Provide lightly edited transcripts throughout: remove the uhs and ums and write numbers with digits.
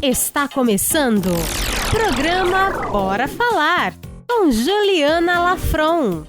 Está começando Programa Bora Falar, com Juliana Lafron.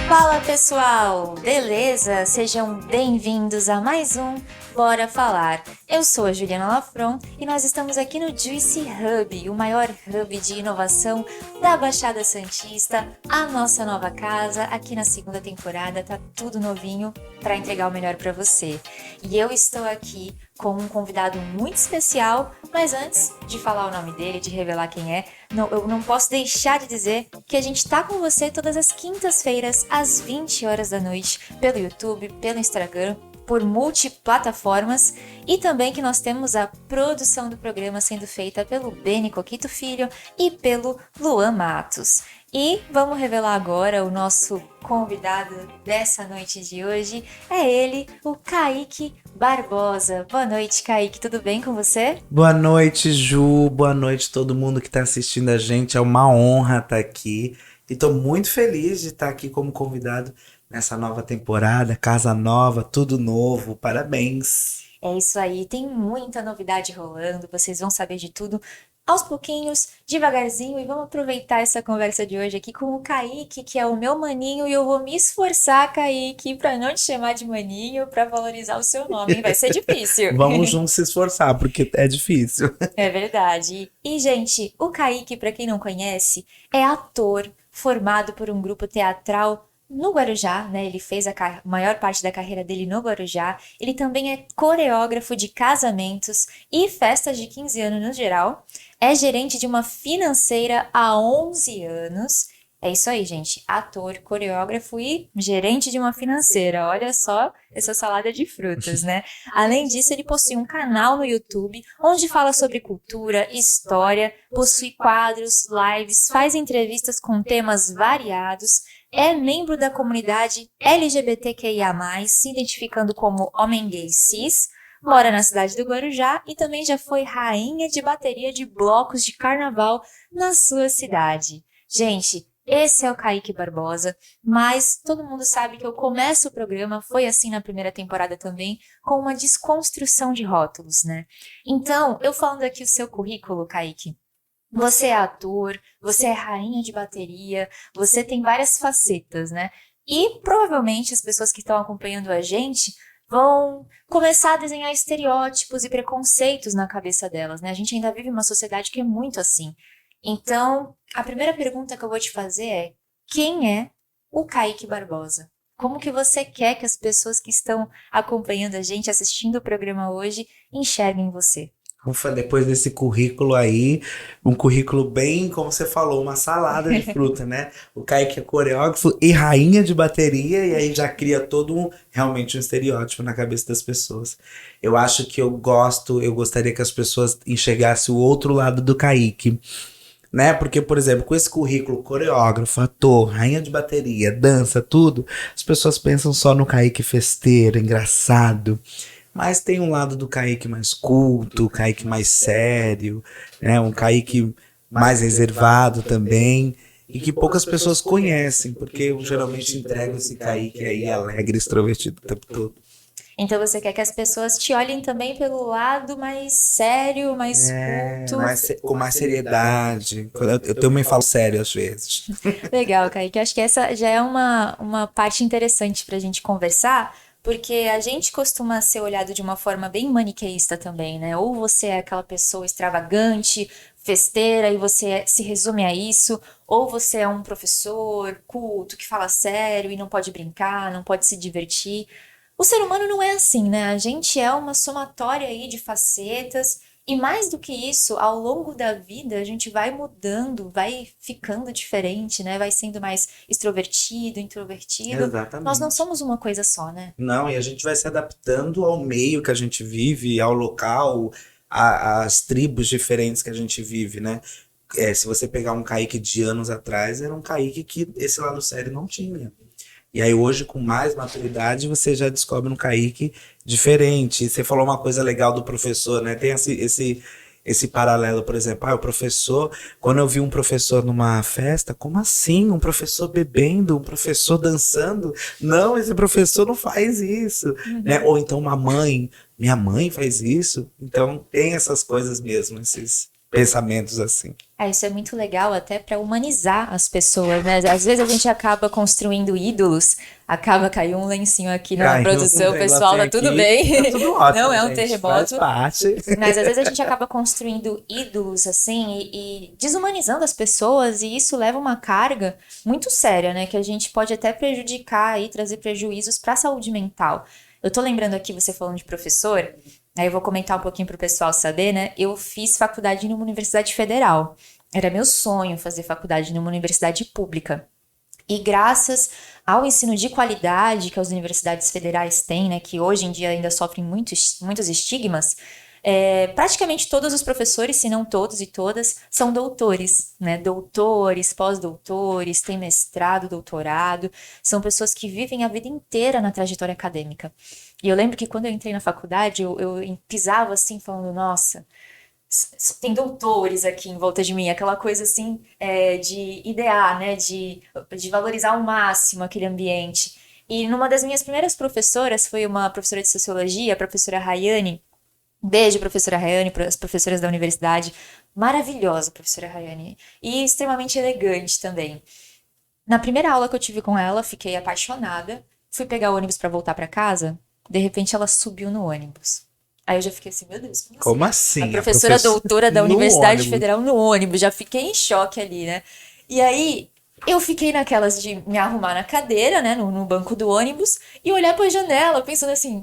Fala pessoal, beleza? Sejam bem-vindos a mais um Bora Falar. Eu sou a Juliana Lafron e nós estamos aqui no Juicy Hub, o maior hub de inovação da Baixada Santista, a nossa nova casa. Aqui na segunda temporada tá tudo novinho para entregar o melhor para você. E eu estou aqui com um convidado muito especial, mas antes de falar o nome dele, de revelar quem é, eu não posso deixar de dizer que a gente tá com você todas as quintas-feiras, às 20 horas da noite, pelo YouTube, pelo Instagram, por multiplataformas, e também que nós temos a produção do programa sendo feita pelo Beni Coquito Filho e pelo Luan Matos. E vamos revelar agora o nosso convidado dessa noite de hoje, é ele, o Kaique Barbosa. Boa noite, Kaique, tudo bem com você? Boa noite, Ju, boa noite todo mundo que está assistindo a gente, é uma honra estar aqui e estou muito feliz de estar aqui como convidado nessa nova temporada, casa nova, tudo novo, parabéns! É isso aí, tem muita novidade rolando, vocês vão saber de tudo aos pouquinhos, devagarzinho, e vamos aproveitar essa conversa de hoje aqui com o Kaique, que é o meu maninho, e eu vou me esforçar, Kaique, para não te chamar de maninho, para valorizar o seu nome, hein? Vai ser difícil. Vamos juntos se esforçar, porque é difícil. É verdade. E, gente, o Kaique, para quem não conhece, é ator formado por um grupo teatral no Guarujá, né? Ele fez a maior parte da carreira dele no Guarujá. Ele também é coreógrafo de casamentos e festas de 15 anos no geral. É gerente de uma financeira há 11 anos. É isso aí, gente. Ator, coreógrafo e gerente de uma financeira. Olha só essa salada de frutas, né? Além disso, ele possui um canal no YouTube onde fala sobre cultura, história, possui quadros, lives, faz entrevistas com temas variados. É membro da comunidade LGBTQIA+, se identificando como homem gay cis, mora na cidade do Guarujá e também já foi rainha de bateria de blocos de carnaval na sua cidade. Gente, esse é o Kaique Barbosa, mas todo mundo sabe que eu começo o programa, foi assim na primeira temporada também, com uma desconstrução de rótulos, né? Então, eu falando aqui o seu currículo, Kaique, você é ator, você é rainha de bateria, você tem várias facetas, né? E provavelmente as pessoas que estão acompanhando a gente vão começar a desenhar estereótipos e preconceitos na cabeça delas, né? A gente ainda vive uma sociedade que é muito assim. Então, a primeira pergunta que eu vou te fazer é: quem é o Kaique Barbosa? Como que você quer que as pessoas que estão acompanhando a gente, assistindo o programa hoje, enxerguem você? Ufa, depois desse currículo aí, um currículo bem, como você falou, uma salada de fruta, né? O Kaique é coreógrafo e rainha de bateria, e aí já cria todo realmente um estereótipo na cabeça das pessoas. Eu acho que eu gostaria que as pessoas enxergassem o outro lado do Kaique, né? Porque, por exemplo, com esse currículo, coreógrafo, ator, rainha de bateria, dança, tudo, as pessoas pensam só no Kaique festeiro, engraçado. Mas tem um lado do Kaique mais culto, o Kaique mais sério, né? Um Kaique mais reservado também, e que poucas pessoas conhecem, porque eu geralmente entrego esse Kaique aí alegre, extrovertido o tempo todo. Então você quer que as pessoas te olhem também pelo lado mais sério, mais culto. Com mais seriedade. Eu também falo sério às vezes. Legal, Kaique. Acho que essa já é uma parte interessante pra gente conversar, porque a gente costuma ser olhado de uma forma bem maniqueísta também, né? Ou você é aquela pessoa extravagante, festeira, e você se resume a isso, ou você é um professor culto que fala sério e não pode brincar, não pode se divertir. O ser humano não é assim, né? A gente é uma somatória aí de facetas, e mais do que isso, ao longo da vida, a gente vai mudando, vai ficando diferente, né? Vai sendo mais extrovertido, introvertido. Exatamente. Nós não somos uma coisa só, né? Não, e a gente vai se adaptando ao meio que a gente vive, ao local, às tribos diferentes que a gente vive, né? Se você pegar um Kaique de anos atrás, era um Kaique que esse lado sério não tinha. E aí hoje, com mais maturidade, você já descobre um Kaique diferente. Você falou uma coisa legal do professor, né? Tem esse paralelo, por exemplo, o professor, quando eu vi um professor numa festa, como assim? Um professor bebendo, um professor dançando? Não, esse professor não faz isso, né? Ou então uma mãe, minha mãe faz isso. Então tem essas coisas mesmo, esses pensamentos assim. Isso é muito legal até para humanizar as pessoas, né? Às vezes a gente acaba construindo ídolos, acaba caindo um lencinho aqui na produção, pessoal, tá tudo bem? Tá tudo ótimo, não é um gente, terremoto. faz parte. Mas às vezes a gente acaba construindo ídolos, assim, e desumanizando as pessoas, e isso leva uma carga muito séria, né? Que a gente pode até prejudicar e trazer prejuízos para a saúde mental. Eu tô lembrando aqui, você falando de professor, aí eu vou comentar um pouquinho pro pessoal saber, né? Eu fiz faculdade numa universidade federal. Era meu sonho fazer faculdade numa universidade pública. E graças ao ensino de qualidade que as universidades federais têm, né? Que hoje em dia ainda sofrem muitos estigmas, praticamente todos os professores, se não todos e todas, são doutores, né? Doutores, pós-doutores, têm mestrado, doutorado, são pessoas que vivem a vida inteira na trajetória acadêmica. E eu lembro que quando eu entrei na faculdade, eu pisava assim, falando, nossa, tem doutores aqui em volta de mim, aquela coisa assim, de idear, né? De valorizar ao máximo aquele ambiente. E numa das minhas primeiras professoras, foi uma professora de sociologia, a professora Rayane. Beijo, professora Rayane, para as professoras da universidade. Maravilhosa, professora Rayane. E extremamente elegante também. Na primeira aula que eu tive com ela, fiquei apaixonada. Fui pegar o ônibus para voltar para casa. De repente, ela subiu no ônibus. Aí eu já fiquei assim, meu Deus, como assim? A professora doutora da Universidade Federal no ônibus. Já fiquei em choque ali, né? E aí, eu fiquei naquelas de me arrumar na cadeira, né? No banco do ônibus. E olhar pra janela, pensando assim...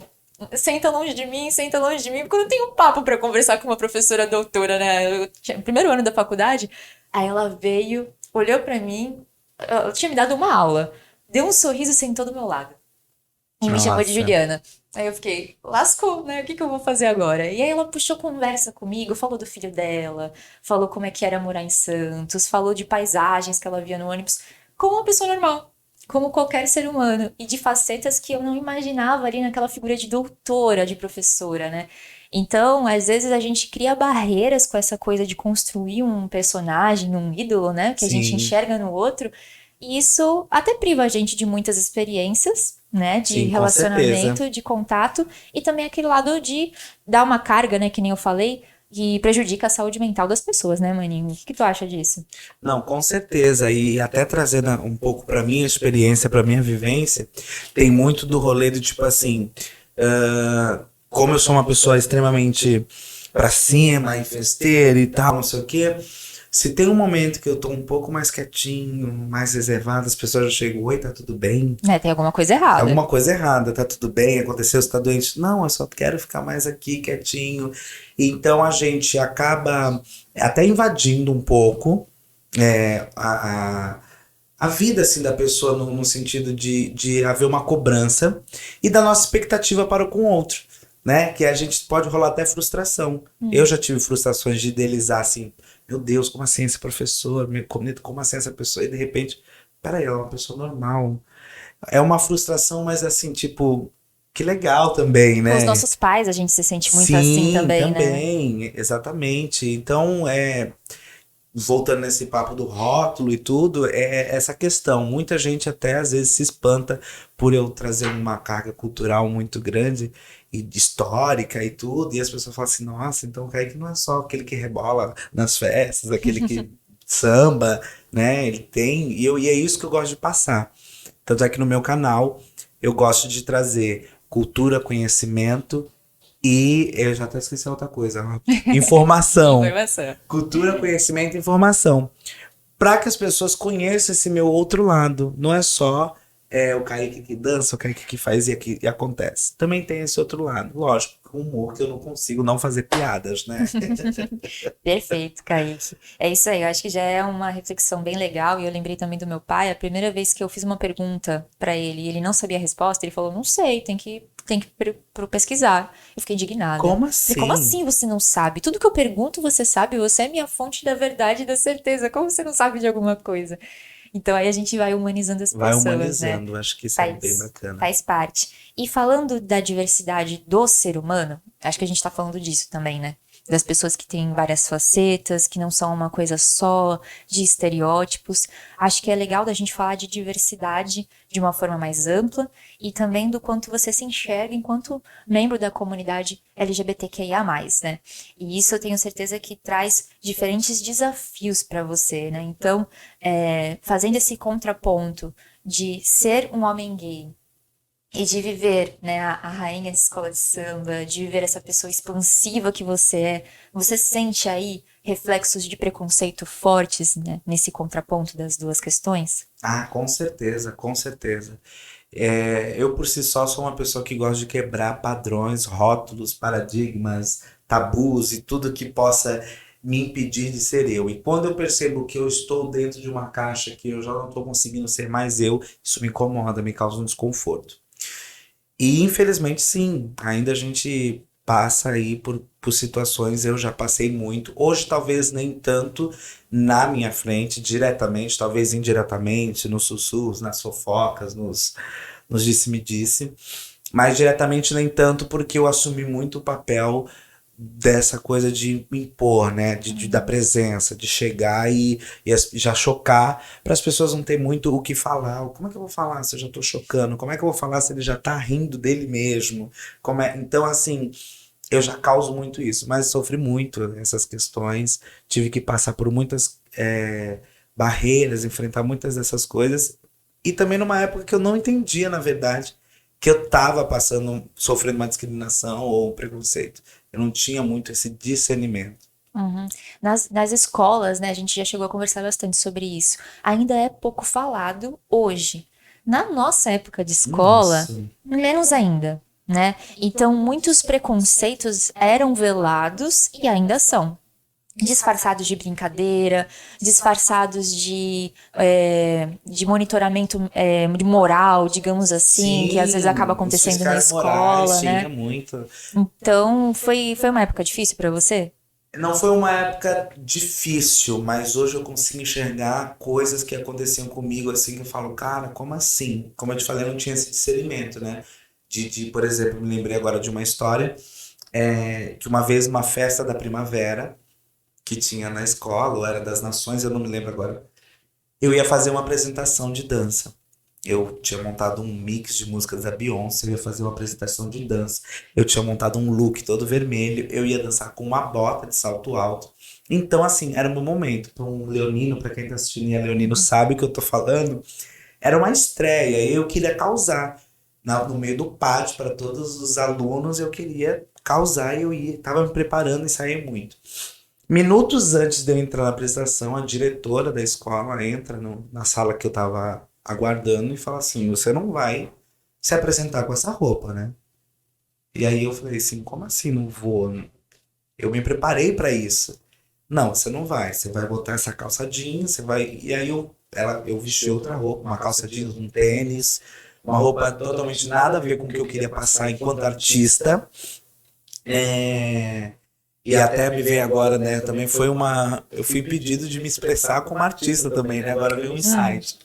Senta longe de mim, porque eu não tenho papo pra conversar com uma professora doutora, né? Eu tinha primeiro ano da faculdade, aí ela veio, olhou pra mim, ela tinha me dado uma aula, deu um sorriso e sentou do meu lado. E me chamou de Juliana. Aí eu fiquei, lascou, né? O que eu vou fazer agora? E aí ela puxou conversa comigo, falou do filho dela, falou como é que era morar em Santos, falou de paisagens que ela via no ônibus, como uma pessoa normal. Como qualquer ser humano, e de facetas que eu não imaginava ali naquela figura de doutora, de professora, né? Então, às vezes a gente cria barreiras com essa coisa de construir um personagem, um ídolo, né? Que a gente enxerga no outro, e isso até priva a gente de muitas experiências, né? De relacionamento, de contato, e também aquele lado de dar uma carga, né? Que nem eu falei, que prejudica a saúde mental das pessoas, né, Maninho? O que tu acha disso? Não, com certeza. E até trazendo um pouco pra minha experiência, pra minha vivência, tem muito do rolê do tipo assim, como eu sou uma pessoa extremamente pra cima e festeira e tal, não sei o quê, se tem um momento que eu tô um pouco mais quietinho, mais reservado, as pessoas já chegam, oi, tá tudo bem? Tem alguma coisa errada. Alguma coisa errada, tá tudo bem, aconteceu, você tá doente? Não, eu só quero ficar mais aqui, quietinho. Então a gente acaba até invadindo um pouco a vida assim, da pessoa no sentido de haver uma cobrança e da nossa expectativa para com o outro, né? Que a gente pode rolar até frustração. Eu já tive frustrações de idealizar assim, meu Deus, como assim esse professor, como assim essa pessoa, e de repente, peraí, ela é uma pessoa normal. É uma frustração, mas assim, tipo, que legal também, né? Com os nossos pais a gente se sente muito assim também, né? Sim, exatamente. Então, voltando nesse papo do rótulo e tudo, é essa questão. Muita gente até às vezes se espanta por eu trazer uma carga cultural muito grande e histórica e tudo, e as pessoas falam assim, nossa, então o Kaique não é só aquele que rebola nas festas, aquele que samba, né? Ele tem, e é isso que eu gosto de passar. Tanto é que no meu canal eu gosto de trazer cultura, conhecimento e eu já até esqueci outra coisa. Informação. Cultura, conhecimento e informação. Para que as pessoas conheçam esse meu outro lado. Não é só o Kaique que dança, o Kaique que faz e acontece. Também tem esse outro lado. Lógico, com humor que eu não consigo não fazer piadas, né? Perfeito, Kaique. É isso aí, eu acho que já é uma reflexão bem legal. E eu lembrei também do meu pai. A primeira vez que eu fiz uma pergunta para ele e ele não sabia a resposta, ele falou, não sei, tem que pesquisar. Eu fiquei indignada. Como assim? Como assim você não sabe? Tudo que eu pergunto você sabe, você é minha fonte da verdade e da certeza. Como você não sabe de alguma coisa? Então aí a gente vai humanizando as pessoas, vai humanizando, né? Acho que isso é bem bacana. Faz parte. E falando da diversidade do ser humano, acho que a gente tá falando disso também, né? das pessoas que têm várias facetas, que não são uma coisa só, de estereótipos. Acho que é legal da gente falar de diversidade de uma forma mais ampla e também do quanto você se enxerga enquanto membro da comunidade LGBTQIA+, né? E isso eu tenho certeza que traz diferentes desafios para você, né? Então, fazendo esse contraponto de ser um homem gay e de viver, né, a rainha de escola de samba, de viver essa pessoa expansiva que você sente aí reflexos de preconceito fortes, né, nesse contraponto das duas questões? Ah, com certeza, com certeza. Eu, por si só, sou uma pessoa que gosta de quebrar padrões, rótulos, paradigmas, tabus e tudo que possa me impedir de ser eu. E quando eu percebo que eu estou dentro de uma caixa, que eu já não estou conseguindo ser mais eu, isso me incomoda, me causa um desconforto. E infelizmente sim, ainda a gente passa aí por situações, eu já passei muito. Hoje talvez nem tanto na minha frente, diretamente, talvez indiretamente, nos sussurros, nas fofocas, nos disse-me-disse. Mas diretamente nem tanto porque eu assumi muito o papel dessa coisa de me impor, né? De dar presença, de chegar e já chocar, para as pessoas não ter muito o que falar. Como é que eu vou falar se eu já tô chocando? Como é que eu vou falar se ele já tá rindo dele mesmo? Então, assim, eu já causo muito isso, mas sofri muito essas questões, tive que passar por muitas barreiras, enfrentar muitas dessas coisas, e também numa época que eu não entendia, na verdade, que eu tava sofrendo uma discriminação ou um preconceito. Eu não tinha muito esse discernimento. Uhum. Nas escolas, né, a gente já chegou a conversar bastante sobre isso. Ainda é pouco falado hoje. Na nossa época de escola, Nossa. menos ainda, né? Então, muitos preconceitos eram velados e ainda são. Disfarçados de brincadeira, disfarçados de monitoramento de moral, digamos assim, que às vezes acaba acontecendo na escola, né? Tinha muito. Então, foi uma época difícil pra você? Não foi uma época difícil, mas hoje eu consigo enxergar coisas que aconteciam comigo assim que eu falo, cara, como assim? Como eu te falei, eu não tinha esse discernimento, né? Por exemplo, me lembrei agora de uma história que uma vez uma festa da primavera que tinha na escola, ou era das nações, eu não me lembro agora, eu ia fazer uma apresentação de dança. Eu tinha montado um mix de músicas da Beyoncé, eu ia fazer uma apresentação de dança. Eu tinha montado um look todo vermelho, eu ia dançar com uma bota de salto alto. Então, assim, era o meu momento. Para um leonino, para quem tá assistindo e é leonino sabe o que eu tô falando, era uma estreia. Eu queria causar. No meio do pátio, para todos os alunos, eu queria causar e tava me preparando e saí muito. Minutos antes de eu entrar na apresentação, a diretora da escola entra na sala que eu tava aguardando e fala assim, você não vai se apresentar com essa roupa, né? E aí eu falei assim, como assim não vou? Eu me preparei pra isso. Não, você não vai, você vai botar essa calça jeans, você vai... E aí eu vesti outra roupa, uma calça jeans, um tênis, uma roupa totalmente nada a ver com o que eu queria passar enquanto artista. E até me veio agora, né, também eu fui impedido de me expressar como artista também, né, agora veio um insight.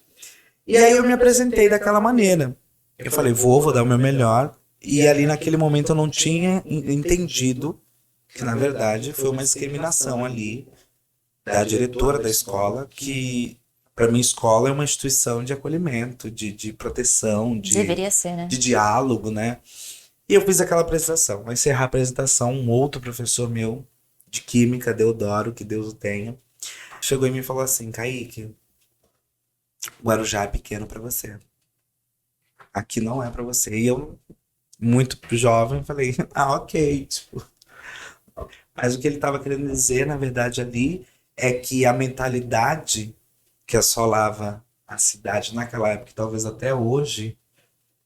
E aí eu me apresentei daquela maneira. Eu falei, vou dar o meu melhor. E ali naquele momento eu não tinha entendido que, na verdade, foi uma discriminação ali da diretora da escola, que, para mim, escola é uma instituição de acolhimento, de proteção, Deveria ser, né? de diálogo, né? E eu fiz aquela apresentação. Ao encerrar a apresentação, um outro professor meu, de química, Deodoro, que Deus o tenha, chegou em mim e falou assim, Kaique, Guarujá é pequeno pra você. Aqui não é pra você. E eu, muito jovem, falei, ok, tipo. Mas o que ele tava querendo dizer, na verdade, ali, é que a mentalidade que assolava a cidade naquela época, e talvez até hoje,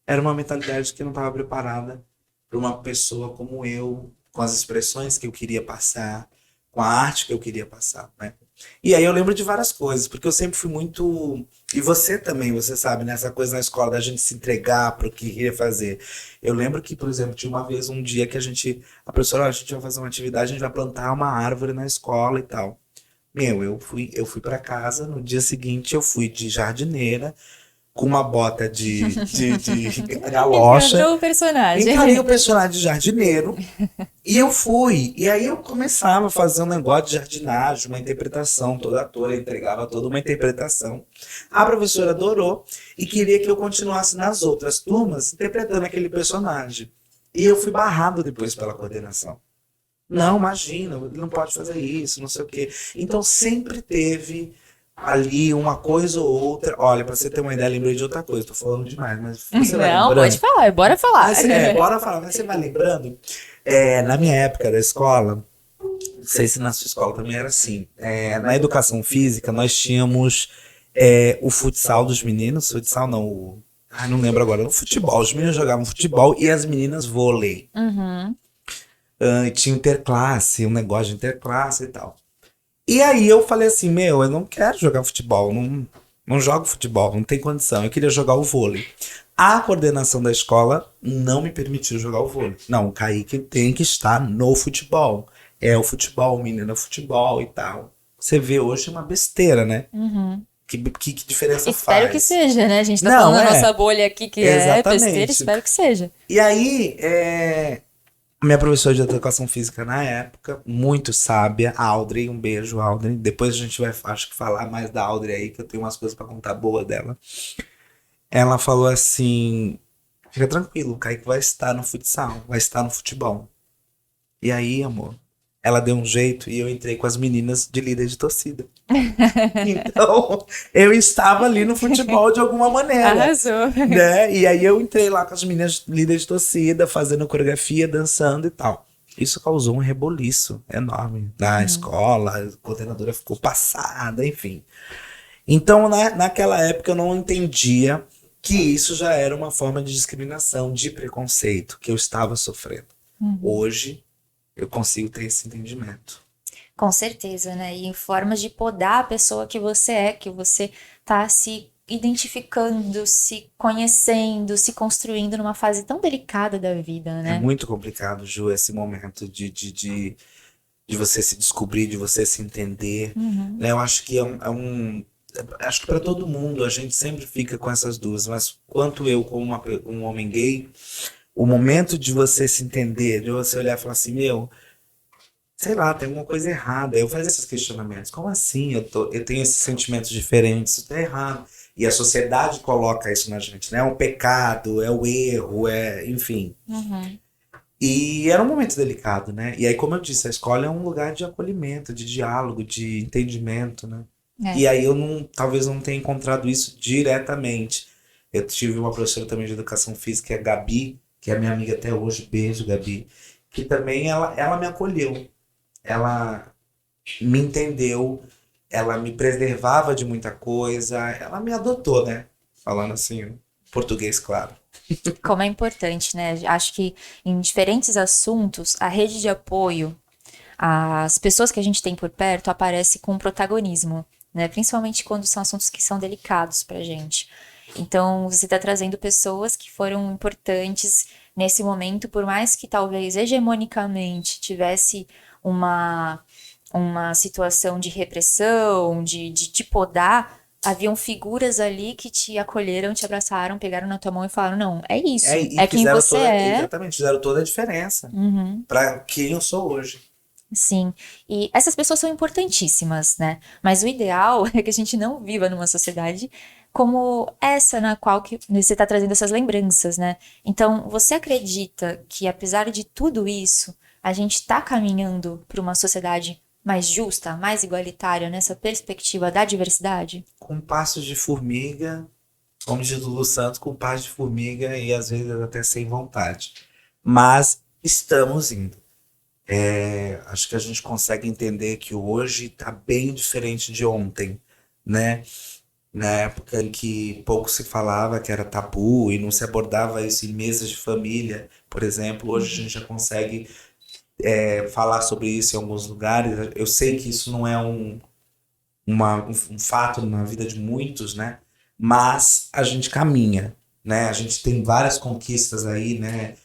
era uma mentalidade que não estava preparada para uma pessoa como eu, com as expressões que eu queria passar, com a arte que eu queria passar, né? E aí eu lembro de várias coisas, porque eu sempre fui muito... E você também, você sabe, né? Essa coisa na escola da gente se entregar para o que queria fazer. Eu lembro que, por exemplo, tinha uma vez, um dia que a professora, a gente vai fazer uma atividade, a gente vai plantar uma árvore na escola e tal. Eu fui para casa, no dia seguinte eu fui de jardineira, com uma bota de galocha. Encarnou o personagem. Encarei o personagem de jardineiro. E eu fui, e aí eu começava a fazer um negócio de jardinagem, uma interpretação, toda ator entregava toda uma interpretação. A professora adorou e queria que eu continuasse nas outras turmas interpretando aquele personagem. E eu fui barrado depois pela coordenação. Não, imagina, ele não pode fazer isso, não sei o quê. Então sempre teve ali uma coisa ou outra. Olha, pra você ter uma ideia, lembrei de outra coisa, tô falando demais, mas você vai Não, lembrando. pode falar, bora falar. Mas, bora falar, mas você vai lembrando. Na minha época da escola, não sei se na sua escola também era assim. Na educação física, nós tínhamos o futsal dos meninos. Futsal não, não lembro agora. O futebol. Os meninos jogavam futebol e as meninas vôlei. Uhum. E tinha interclasse, um negócio de interclasse e tal. E aí eu falei assim, eu não quero jogar futebol, não jogo futebol, não tem condição. Eu queria jogar o vôlei. A coordenação da escola não me permitiu jogar o vôlei. Não, o Kaique tem que estar no futebol. É o futebol, menino, é o futebol e tal. Você vê hoje uma besteira, né? Uhum. Que diferença Espero faz? que seja, né? A gente tá Não, falando da nossa bolha aqui, que é Exatamente. besteira, espero que seja. E aí, minha professora de educação física na época, muito sábia, Audrey, um beijo, Audrey. Depois a gente vai, acho que, falar mais da Audrey aí, que eu tenho umas coisas pra contar boa dela. Ela falou assim, fica tranquilo, o Kaique vai estar no futsal, vai estar no futebol. E aí, amor, ela deu um jeito e eu entrei com as meninas de líder de torcida. Então, eu estava ali no futebol de alguma maneira. Arrasou. Né? E aí eu entrei lá com as meninas líderes de torcida, fazendo coreografia, dançando e tal. Isso causou um reboliço enorme na escola, a coordenadora ficou passada, enfim. Então, naquela época eu não entendia que isso já era uma forma de discriminação, de preconceito que eu estava sofrendo. Hoje, eu consigo ter esse entendimento. Com certeza, né? E em formas de podar a pessoa que você é, que você tá se identificando, se conhecendo, se construindo numa fase tão delicada da vida, né? É muito complicado, Ju, esse momento de você se descobrir, de você se entender. Né? Eu acho que acho que para todo mundo a gente sempre fica com essas duas, mas quanto eu, como um homem gay, o momento de você se entender, de você olhar e falar assim, sei lá, tem alguma coisa errada. Eu faço esses questionamentos. Como assim? Eu tenho esses sentimentos diferentes, isso tá errado. E a sociedade coloca isso na gente, né? É um pecado, é o erro, enfim. E era um momento delicado, né? E aí, como eu disse, a escola é um lugar de acolhimento, de diálogo, de entendimento, né? E aí talvez não tenha encontrado isso diretamente. Eu tive uma professora também de educação física, que é a Gabi, que é minha amiga até hoje, beijo, Gabi, que também ela me acolheu. Ela me entendeu, ela me preservava de muita coisa, ela me adotou, né? Falando assim, português, claro. Como é importante, né? Acho que em diferentes assuntos, a rede de apoio, as pessoas que a gente tem por perto aparece com protagonismo, né? Principalmente quando são assuntos que são delicados pra gente. Então, você está trazendo pessoas que foram importantes nesse momento, por mais que talvez hegemonicamente tivesse uma situação de repressão, de te podar, haviam figuras ali que te acolheram, te abraçaram, pegaram na tua mão e falaram, não, é isso, é quem você é. Exatamente, fizeram toda a diferença para quem eu sou hoje. Sim, e essas pessoas são importantíssimas, né? Mas o ideal é que a gente não viva numa sociedade como essa na qual que você está trazendo essas lembranças, né? Então, você acredita que apesar de tudo isso, a gente está caminhando para uma sociedade mais justa, mais igualitária, nessa perspectiva da diversidade? Com passos de formiga, como diz o Lulu Santos, com passos de formiga e às vezes até sem vontade. Mas estamos indo. Acho que a gente consegue entender que hoje está bem diferente de ontem, né? Na época em que pouco se falava, que era tabu e não se abordava isso em mesas de família, por exemplo, hoje a gente já consegue falar sobre isso em alguns lugares. Eu sei que isso não é um fato na vida de muitos, né? Mas a gente caminha, né? A gente tem várias conquistas aí, né?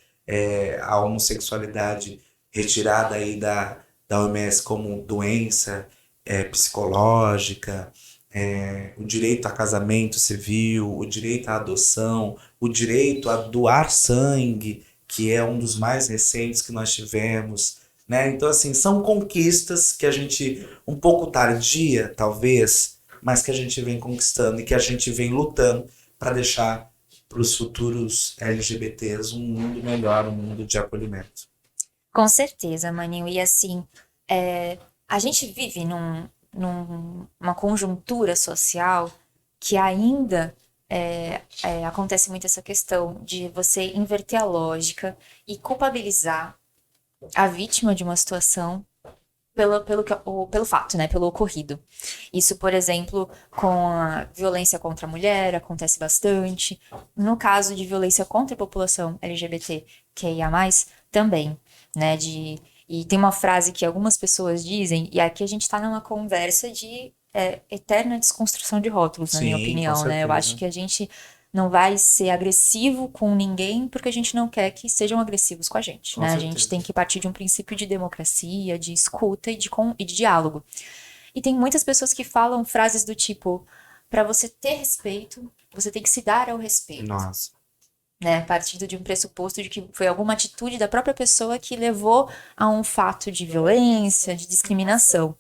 A homossexualidade retirada aí da OMS como doença psicológica, o direito a casamento civil, o direito à adoção, o direito a doar sangue, que é um dos mais recentes que nós tivemos, né? Então, assim, são conquistas que a gente, um pouco tardia, talvez, mas que a gente vem conquistando e que a gente vem lutando para deixar para os futuros LGBTs um mundo melhor, um mundo de acolhimento. Com certeza, Maninho. E assim, a gente vive numa conjuntura social que ainda acontece muito essa questão de você inverter a lógica e culpabilizar a vítima de uma situação pelo fato, né, pelo ocorrido. Isso, por exemplo, com a violência contra a mulher, acontece bastante. No caso de violência contra a população LGBTQIA+, também, né, e tem uma frase que algumas pessoas dizem, e aqui a gente está numa conversa de eterna desconstrução de rótulos, na minha opinião, né? Eu acho que a gente não vai ser agressivo com ninguém porque a gente não quer que sejam agressivos com a gente, né? A gente tem que partir de um princípio de democracia, de escuta e de diálogo. E tem muitas pessoas que falam frases do tipo, para você ter respeito, você tem que se dar ao respeito. Nossa. Né, partindo de um pressuposto de que foi alguma atitude da própria pessoa que levou a um fato de violência, de discriminação.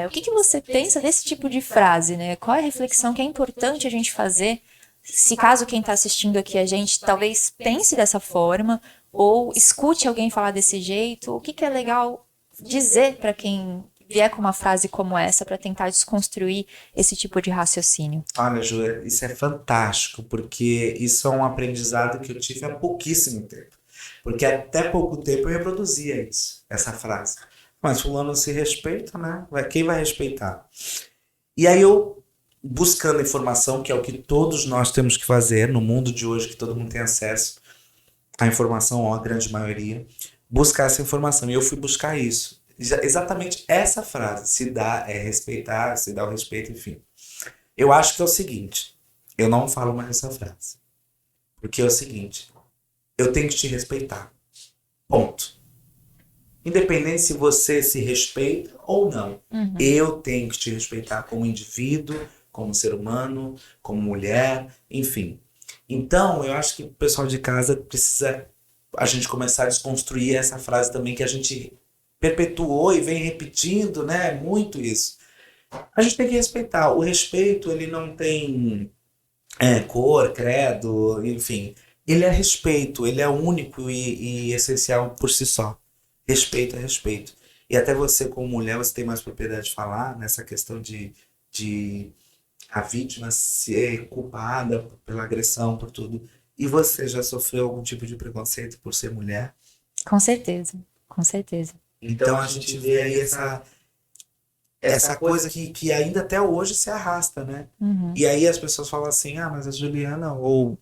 O que você pensa desse tipo de frase, né? Qual é a reflexão que é importante a gente fazer, se caso quem está assistindo aqui a gente talvez pense dessa forma, ou escute alguém falar desse jeito, o que é legal dizer para quem vier com uma frase como essa para tentar desconstruir esse tipo de raciocínio? Olha, Ju, isso é fantástico, porque isso é um aprendizado que eu tive há pouquíssimo tempo. Porque até pouco tempo eu reproduzia isso, essa frase. Mas fulano se respeita, né? Quem vai respeitar? E aí eu, buscando informação, que é o que todos nós temos que fazer no mundo de hoje, que todo mundo tem acesso à informação, ou a grande maioria, buscar essa informação. E eu fui buscar isso. Exatamente essa frase, se dá respeitar, se dá o respeito, enfim. Eu acho que é o seguinte, eu não falo mais essa frase. Porque é o seguinte, eu tenho que te respeitar. Ponto. Independente se você se respeita ou não. Eu tenho que te respeitar como indivíduo, como ser humano, como mulher, enfim. Então, eu acho que o pessoal de casa precisa a gente começar a desconstruir essa frase também que a gente perpetuou e vem repetindo, né? Muito isso. A gente tem que respeitar. O respeito, ele não tem cor, credo, enfim. Ele é respeito, ele é único e essencial por si só. Respeito é respeito. E até você, como mulher, você tem mais propriedade de falar nessa questão de a vítima ser culpada pela agressão, por tudo. E você já sofreu algum tipo de preconceito por ser mulher? Com certeza, com certeza. Então a gente vê aí essa coisa que ainda até hoje se arrasta, né? E aí as pessoas falam assim, mas a Juliana ou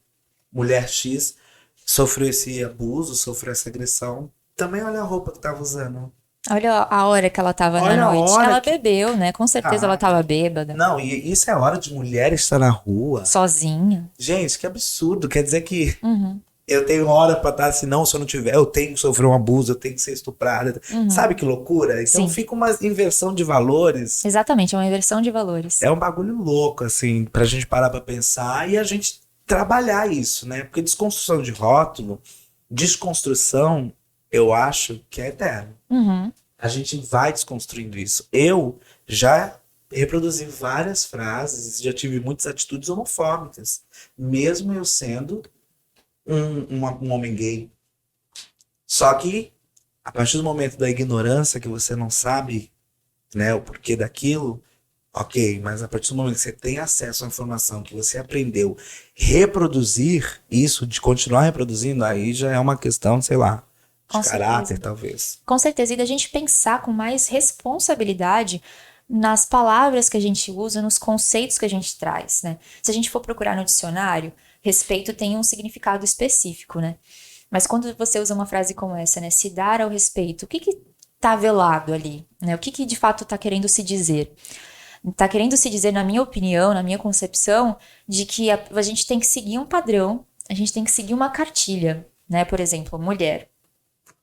mulher X sofreu esse abuso, sofreu essa agressão. Também olha a roupa que tava usando. Olha a hora que ela tava na noite. Ela bebeu, né? Com certeza ela tava bêbada. Não, e isso é hora de mulher estar na rua. Sozinha. Gente, que absurdo. Quer dizer que eu tenho hora pra estar, se eu não tiver, eu tenho que sofrer um abuso, eu tenho que ser estuprada. Sabe que loucura? Então fica uma inversão de valores. Exatamente, é uma inversão de valores. É um bagulho louco, assim, pra gente parar pra pensar e a gente trabalhar isso, né? Porque desconstrução de rótulo, desconstrução, eu acho que é eterno. A gente vai desconstruindo isso. Eu já reproduzi várias frases, já tive muitas atitudes homofóbicas, mesmo eu sendo um homem gay. Só que, a partir do momento da ignorância, que você não sabe, né, o porquê daquilo, ok, mas a partir do momento que você tem acesso à informação, que você aprendeu reproduzir isso, de continuar reproduzindo, aí já é uma questão, sei lá, de caráter, talvez. Com certeza, e da gente pensar com mais responsabilidade nas palavras que a gente usa, nos conceitos que a gente traz, né? Se a gente for procurar no dicionário, respeito tem um significado específico, né? Mas quando você usa uma frase como essa, né? Se dar ao respeito, o que tá velado ali, né? O que de fato tá querendo se dizer? Tá querendo se dizer, na minha opinião, na minha concepção, de que a gente tem que seguir um padrão, a gente tem que seguir uma cartilha, né? Por exemplo, mulher.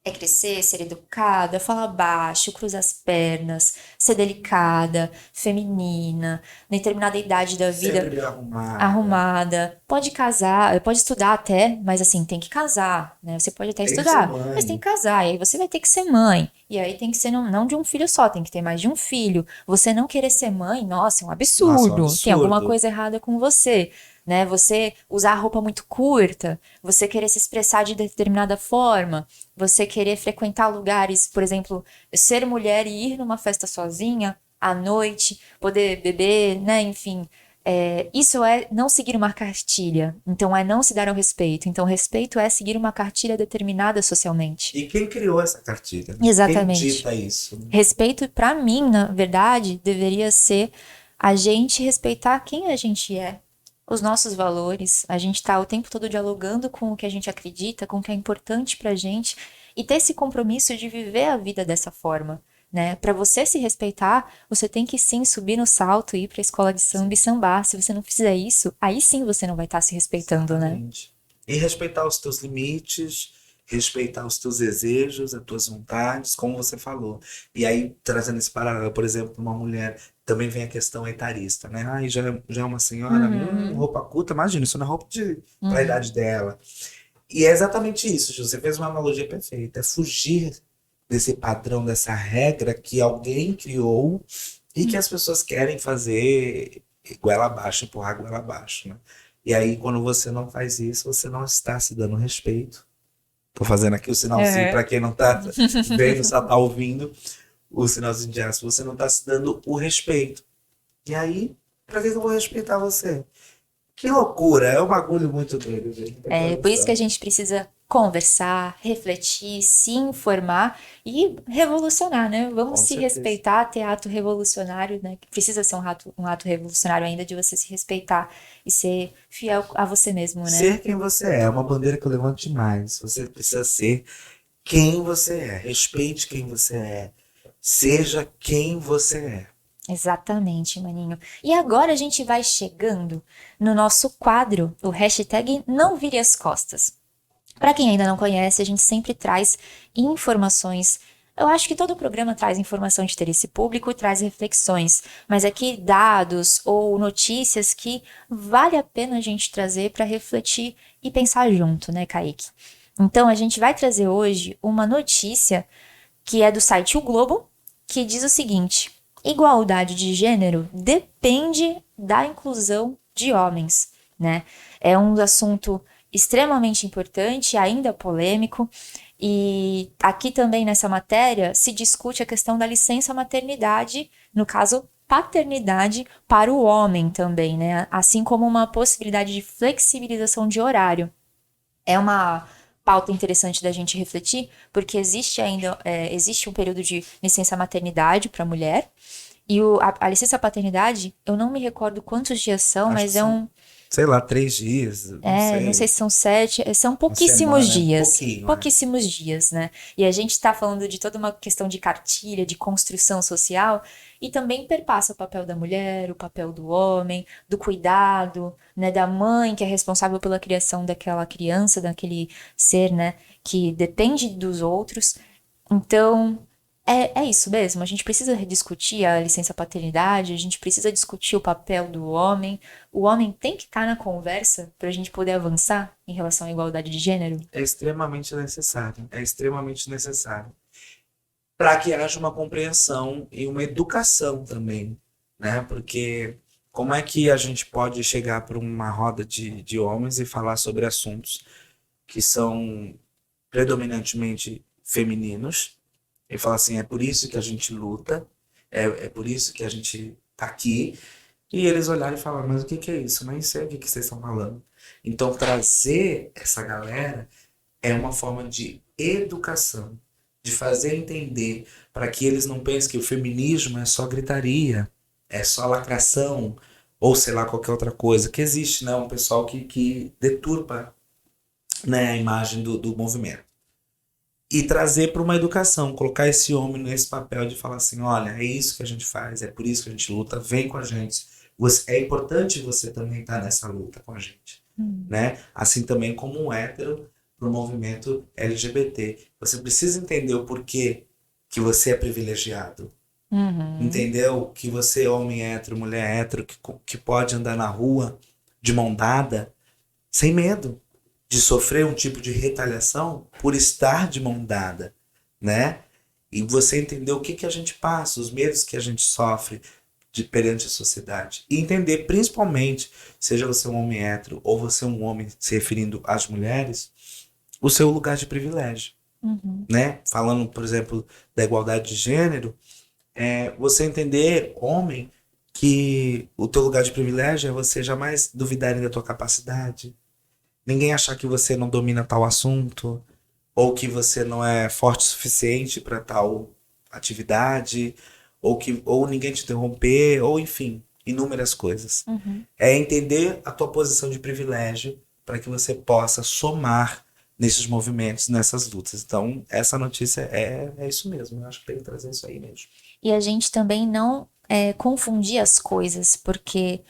É crescer, ser educada, falar baixo, cruzar as pernas, ser delicada, feminina, em determinada idade da vida, Sempre arrumada. arrumada. Pode casar, pode estudar até, mas assim, tem que casar, né? Você pode até Tem que ser estudar, mãe. mas tem que casar. E aí você vai ter que ser mãe. E aí tem que ser não de um filho só, tem que ter mais de um filho. Você não querer ser mãe, nossa, é um absurdo. Nossa, Tem alguma absurdo. coisa errada com você, né? Você usar roupa muito curta, você querer se expressar de determinada forma, você querer frequentar lugares, por exemplo, ser mulher e ir numa festa sozinha à noite, poder beber, né? Enfim, isso é não seguir uma cartilha. Então, é não se dar ao respeito. Então, respeito é seguir uma cartilha determinada socialmente. E quem criou essa cartilha? Exatamente. Quem dita isso? Respeito, pra mim, na verdade, deveria ser a gente respeitar quem a gente é, os nossos valores. A gente tá o tempo todo dialogando com o que a gente acredita, com o que é importante pra gente e ter esse compromisso de viver a vida dessa forma, né? Pra você se respeitar, você tem que sim subir no salto, ir pra escola de samba e sambar. Se você não fizer isso, aí sim você não vai estar se respeitando, né? Exatamente. E respeitar os teus limites, respeitar os teus desejos, as tuas vontades, como você falou. E aí, trazendo esse paralelo, por exemplo, uma mulher, também vem a questão etarista, né? Ai, já é uma senhora, roupa curta, imagina, isso não é roupa pra idade dela. E é exatamente isso, Ju, você fez uma analogia perfeita, é fugir desse padrão, dessa regra que alguém criou e que as pessoas querem fazer goela abaixo, empurrar goela abaixo, né? E aí, quando você não faz isso, você não está se dando respeito. Tô fazendo aqui o sinalzinho para quem não tá vendo, só tá ouvindo o sinalzinho de aço. Você não tá se dando o respeito. E aí, pra que eu vou respeitar você? Que loucura, é um bagulho muito doido, gente. É por isso que a gente precisa conversar, refletir, se informar e revolucionar, né? Vamos Com se certeza. respeitar, ter ato revolucionário, né? Precisa ser um ato revolucionário ainda de você se respeitar e ser fiel a você mesmo, né? Ser quem você é uma bandeira que eu levanto demais. Você precisa ser quem você é. Respeite quem você é. Seja quem você é. Exatamente, maninho. E agora a gente vai chegando no nosso quadro, o hashtag Não Vire as Costas. Para quem ainda não conhece, a gente sempre traz informações. Eu acho que todo programa traz informação de interesse público e traz reflexões, mas aqui dados ou notícias que vale a pena a gente trazer para refletir e pensar junto, né, Kaique? Então a gente vai trazer hoje uma notícia que é do site O Globo, que diz o seguinte: igualdade de gênero depende da inclusão de homens, né? É um assunto extremamente importante, ainda polêmico, e aqui também nessa matéria se discute a questão da licença maternidade, no caso paternidade, para o homem também, né? Assim como uma possibilidade de flexibilização de horário. É uma pauta interessante da gente refletir, porque existe ainda existe um período de licença maternidade para a mulher, e a licença paternidade, eu não me recordo quantos dias são, Acho mas que são, sei lá, 3 dias, não sei se são 7, são pouquíssimos semana, dias. pouquinho, Pouquíssimos dias, né? E a gente tá falando de toda uma questão de cartilha, de construção social, e também perpassa o papel da mulher, o papel do homem, do cuidado, né? Da mãe, que é responsável pela criação daquela criança, daquele ser, né? Que depende dos outros. Então, é isso mesmo. A gente precisa rediscutir a licença paternidade, a gente precisa discutir o papel do homem. O homem tem que estar na conversa para a gente poder avançar em relação à igualdade de gênero. É extremamente necessário. É extremamente necessário. Para que haja uma compreensão e uma educação também, né? Porque como é que a gente pode chegar para uma roda de homens e falar sobre assuntos que são predominantemente femininos e falar assim, é por isso que a gente luta, é por isso que a gente tá aqui, e eles olharem e falar, mas o que é isso? Eu nem sei o que vocês estão falando. Então trazer essa galera é uma forma de educação, de fazer entender, para que eles não pensem que o feminismo é só gritaria, é só lacração, ou sei lá, qualquer outra coisa, que existe, né? Um pessoal que deturpa, né, a imagem do movimento. E trazer para uma educação, colocar esse homem nesse papel de falar assim, olha, é isso que a gente faz, é por isso que a gente luta, vem com a gente. É importante você também estar nessa luta com a gente, né? Assim também como um hétero para o movimento LGBT. Você precisa entender o porquê que você é privilegiado. Entendeu? Que você é homem hétero, mulher hétero, que pode andar na rua de mão dada, sem medo de sofrer um tipo de retaliação por estar de mão dada, né? E você entender o que a gente passa, os medos que a gente sofre perante a sociedade. E entender, principalmente, seja você um homem hétero ou você um homem se referindo às mulheres, o seu lugar de privilégio, né? Falando, por exemplo, da igualdade de gênero, você entender, homem, que o teu lugar de privilégio é você jamais duvidar da tua capacidade, ninguém achar que você não domina tal assunto, ou que você não é forte o suficiente para tal atividade, ou ninguém te interromper, ou enfim, inúmeras coisas. É entender a tua posição de privilégio para que você possa somar nesses movimentos, nessas lutas. Então, essa notícia é isso mesmo. Eu acho que tem que trazer isso aí mesmo. E a gente também não confundir as coisas, porque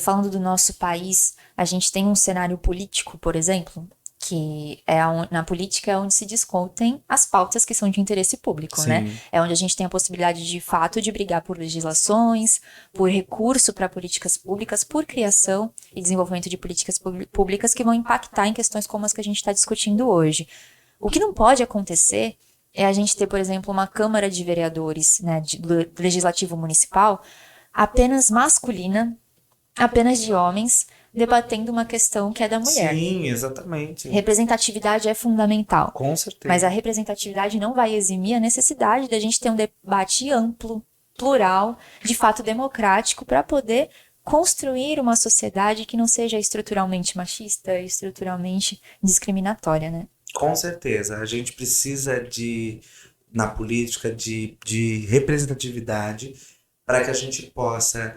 falando do nosso país, a gente tem um cenário político, por exemplo, que na política é onde se discutem as pautas que são de interesse público, Sim. né? É onde a gente tem a possibilidade de fato de brigar por legislações, por recurso para políticas públicas, por criação e desenvolvimento de políticas públicas que vão impactar em questões como as que a gente está discutindo hoje. O que não pode acontecer é a gente ter, por exemplo, uma Câmara de Vereadores, né, do Legislativo Municipal, apenas masculina, apenas de homens, debatendo uma questão que é da mulher. Sim, exatamente. Representatividade é fundamental. Com certeza. Mas a representatividade não vai eximir a necessidade da gente ter um debate amplo, plural, de fato democrático, para poder construir uma sociedade que não seja estruturalmente machista, estruturalmente discriminatória, né? Com certeza. A gente precisa na política, de representatividade para que a gente possa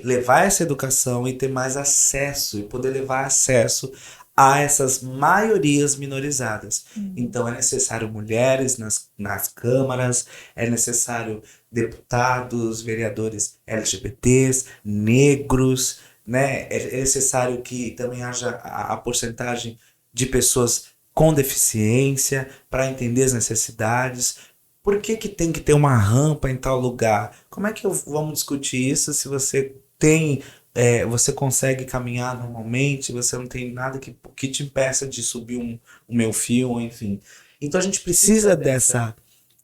levar essa educação e ter mais acesso, e poder levar acesso a essas maiorias minorizadas. Então, é necessário mulheres nas câmaras, é necessário deputados, vereadores LGBTs, negros, né? É necessário que também haja a porcentagem de pessoas com deficiência, para entender as necessidades. Por que tem que ter uma rampa em tal lugar? Como é que vamos discutir isso se você você consegue caminhar normalmente, você não tem nada que te impeça de subir um meio-fio, enfim. Então a gente precisa dessa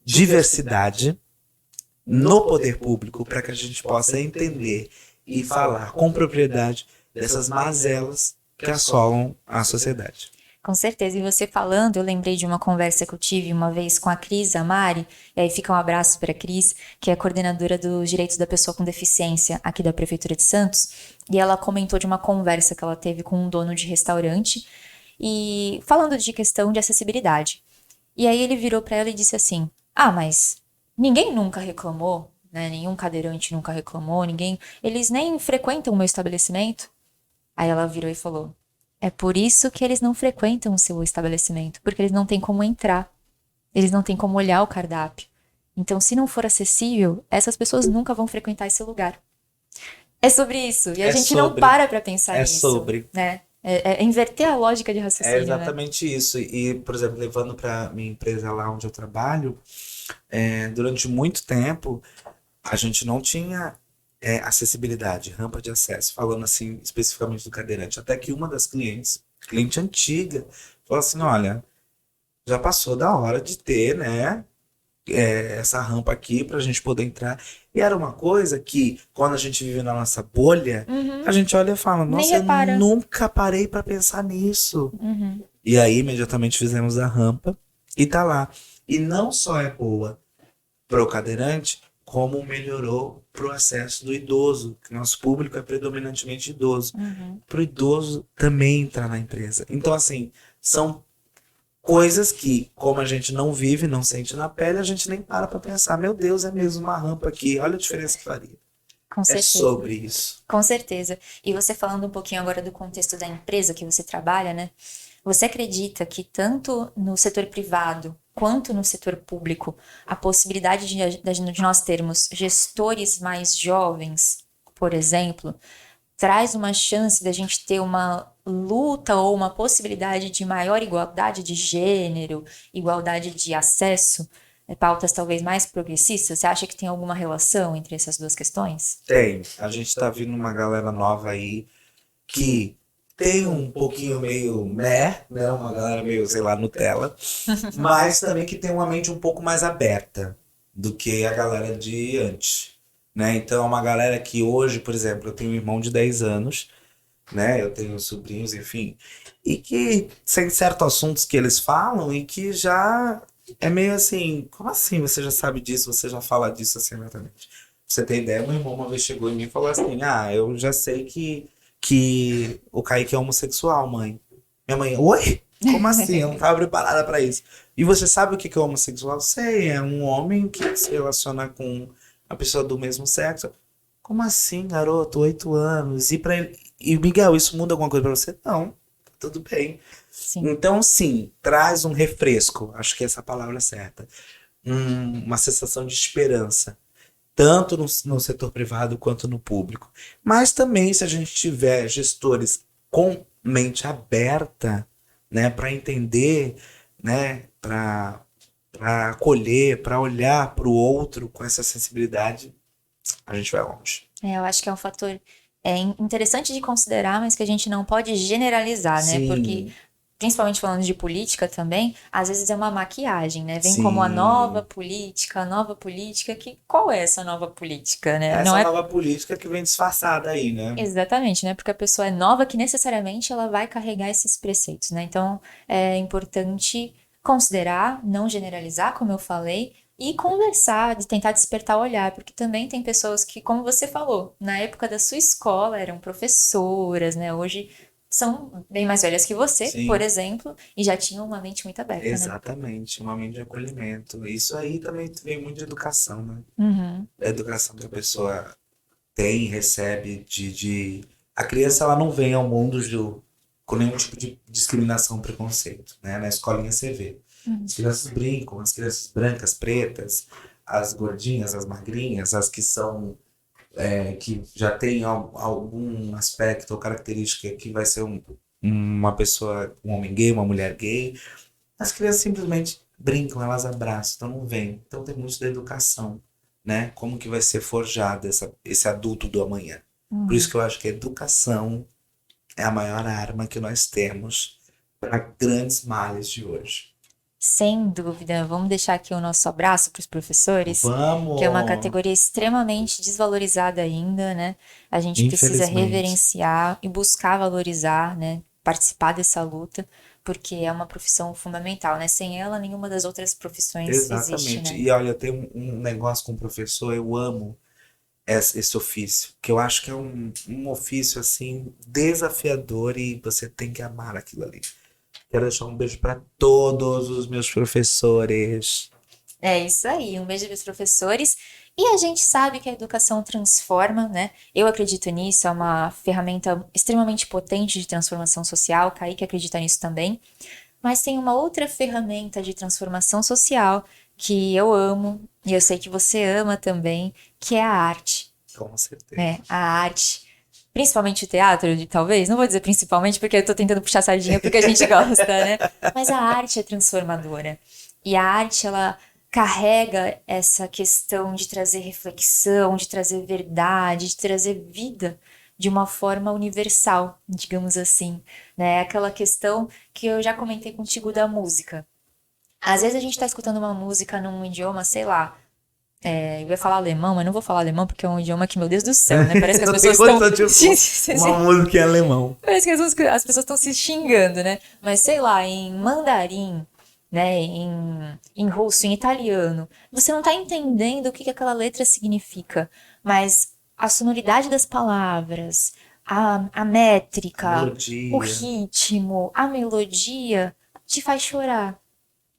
diversidade no poder público para que a gente possa entender e falar com propriedade dessas mazelas que assolam a sociedade. Com certeza, e você falando, eu lembrei de uma conversa que eu tive uma vez com a Cris Amari, e aí fica um abraço para a Cris, que é a coordenadora dos direitos da pessoa com deficiência aqui da Prefeitura de Santos, e ela comentou de uma conversa que ela teve com um dono de restaurante, e falando de questão de acessibilidade. E aí ele virou para ela e disse assim, mas ninguém nunca reclamou, né? Nenhum cadeirante nunca reclamou, eles nem frequentam o meu estabelecimento. Aí ela virou e falou, é por isso que eles não frequentam o seu estabelecimento, porque eles não têm como entrar, eles não têm como olhar o cardápio. Então, se não for acessível, essas pessoas nunca vão frequentar esse lugar. É sobre isso, e a gente não para pensar nisso. Sobre. Né? É inverter a lógica de raciocínio. É exatamente isso. E, por exemplo, levando para minha empresa lá onde eu trabalho, durante muito tempo, a gente não tinha acessibilidade, rampa de acesso, falando assim especificamente do cadeirante, até que uma das cliente antiga, falou assim, olha, já passou da hora de ter, né, essa rampa aqui pra gente poder entrar. E era uma coisa que, quando a gente vive na nossa bolha, a gente olha e fala, nossa, eu nunca parei pra pensar nisso. E aí, imediatamente fizemos a rampa e tá lá. E não só é boa pro cadeirante, como melhorou para o acesso do idoso, que nosso público é predominantemente idoso. Para o idoso também entrar na empresa. Então, assim, são coisas que, como a gente não vive, não sente na pele, a gente nem para pensar, meu Deus, é mesmo uma rampa aqui, olha a diferença que faria. Com certeza. É sobre isso. Com certeza. E você falando um pouquinho agora do contexto da empresa que você trabalha, né? Você acredita que tanto no setor privado quanto no setor público, a possibilidade de nós termos gestores mais jovens, por exemplo, traz uma chance da gente ter uma luta ou uma possibilidade de maior igualdade de gênero, igualdade de acesso, pautas talvez mais progressistas? Você acha que tem alguma relação entre essas duas questões? Tem. A gente tá vindo uma galera nova aí que tem um pouquinho meio né? Uma galera meio, sei lá, Nutella, mas também que tem uma mente um pouco mais aberta do que a galera de antes, né? Então, é uma galera que hoje, por exemplo, eu tenho um irmão de 10 anos, né? Eu tenho sobrinhos, enfim, e que tem certos assuntos que eles falam e que já é meio assim, como assim você já sabe disso, você já fala disso assim abertamente? Pra você ter ideia, meu irmão uma vez chegou em mim e falou assim, eu já sei que o Kaique é homossexual, mãe. Minha mãe, oi? Como assim? Eu não estava preparada para isso. E você sabe o que é homossexual? Sei, é um homem que se relaciona com a pessoa do mesmo sexo. Como assim, garoto? 8 anos. E Miguel, isso muda alguma coisa para você? Não, tá tudo bem. Sim. Então, sim, traz um refresco. Acho que essa é a palavra certa. Uma sensação de esperança. Tanto no setor privado quanto no público. Mas também, se a gente tiver gestores com mente aberta, né, para entender, né, para acolher, para olhar para o outro com essa sensibilidade, a gente vai longe. Eu acho que é um fator interessante de considerar, mas que a gente não pode generalizar, né? Sim. Porque, principalmente falando de política também, às vezes é uma maquiagem, né? Vem Sim. como a nova política, qual é essa nova política, né? Essa Não é nova política que vem disfarçada aí, né? exatamente, né? Porque a pessoa é nova que necessariamente ela vai carregar esses preceitos, né? Então, é importante considerar, não generalizar, como eu falei, e conversar, de tentar despertar o olhar, porque também tem pessoas que, como você falou, na época da sua escola eram professoras, né? Hoje são bem mais velhas que você, Sim. por exemplo, e já tinham uma mente muito aberta, né? Exatamente, uma mente de acolhimento. Isso aí também vem muito de educação, né? Uhum. A educação que a pessoa tem, recebe A criança, ela não vem ao mundo com nenhum tipo de discriminação, preconceito, né? Na escolinha você vê. As crianças brincam, as crianças brancas, pretas, as gordinhas, as magrinhas, as que são que já tem algum aspecto ou característica que vai ser uma pessoa, um homem gay, uma mulher gay. As crianças simplesmente brincam, elas abraçam, então não vem. Então tem muito da educação, né? Como que vai ser forjado esse adulto do amanhã. Por isso que eu acho que a educação é a maior arma que nós temos para grandes males de hoje. Sem dúvida. Vamos deixar aqui o nosso abraço para os professores, Vamos! que é uma categoria extremamente desvalorizada ainda, né? A gente precisa Infelizmente. reverenciar e buscar valorizar, né? Participar dessa luta, porque é uma profissão fundamental, né? Sem ela, nenhuma das outras profissões existe, Exatamente. né? E olha, tem um negócio com o professor, eu amo esse ofício, que eu acho que é um ofício assim desafiador e você tem que amar aquilo ali. Quero deixar um beijo para todos os meus professores. É isso aí, um beijo para os professores. E a gente sabe que a educação transforma, né? Eu acredito nisso, é uma ferramenta extremamente potente de transformação social, Kaique acredita nisso também. Mas tem uma outra ferramenta de transformação social que eu amo, e eu sei que você ama também, que é a arte. Com certeza. Né? A arte. Principalmente o teatro, talvez. Não vou dizer principalmente, porque eu tô tentando puxar sardinha porque a gente gosta, né? Mas a arte é transformadora. E a arte, ela carrega essa questão de trazer reflexão, de trazer verdade, de trazer vida de uma forma universal, digamos assim, né? Aquela questão que eu já comentei contigo da música. Às vezes a gente tá escutando uma música num idioma, sei lá, eu ia falar alemão, mas não vou falar alemão porque é um idioma que, meu Deus do céu, né? Parece que as pessoas estão... Uma música em alemão. Parece que as pessoas estão se xingando, né? Mas sei lá, em mandarim, né? Em russo, em italiano, você não tá entendendo o que aquela letra significa, mas a sonoridade das palavras, a métrica, Melodia. o ritmo, a melodia te faz chorar,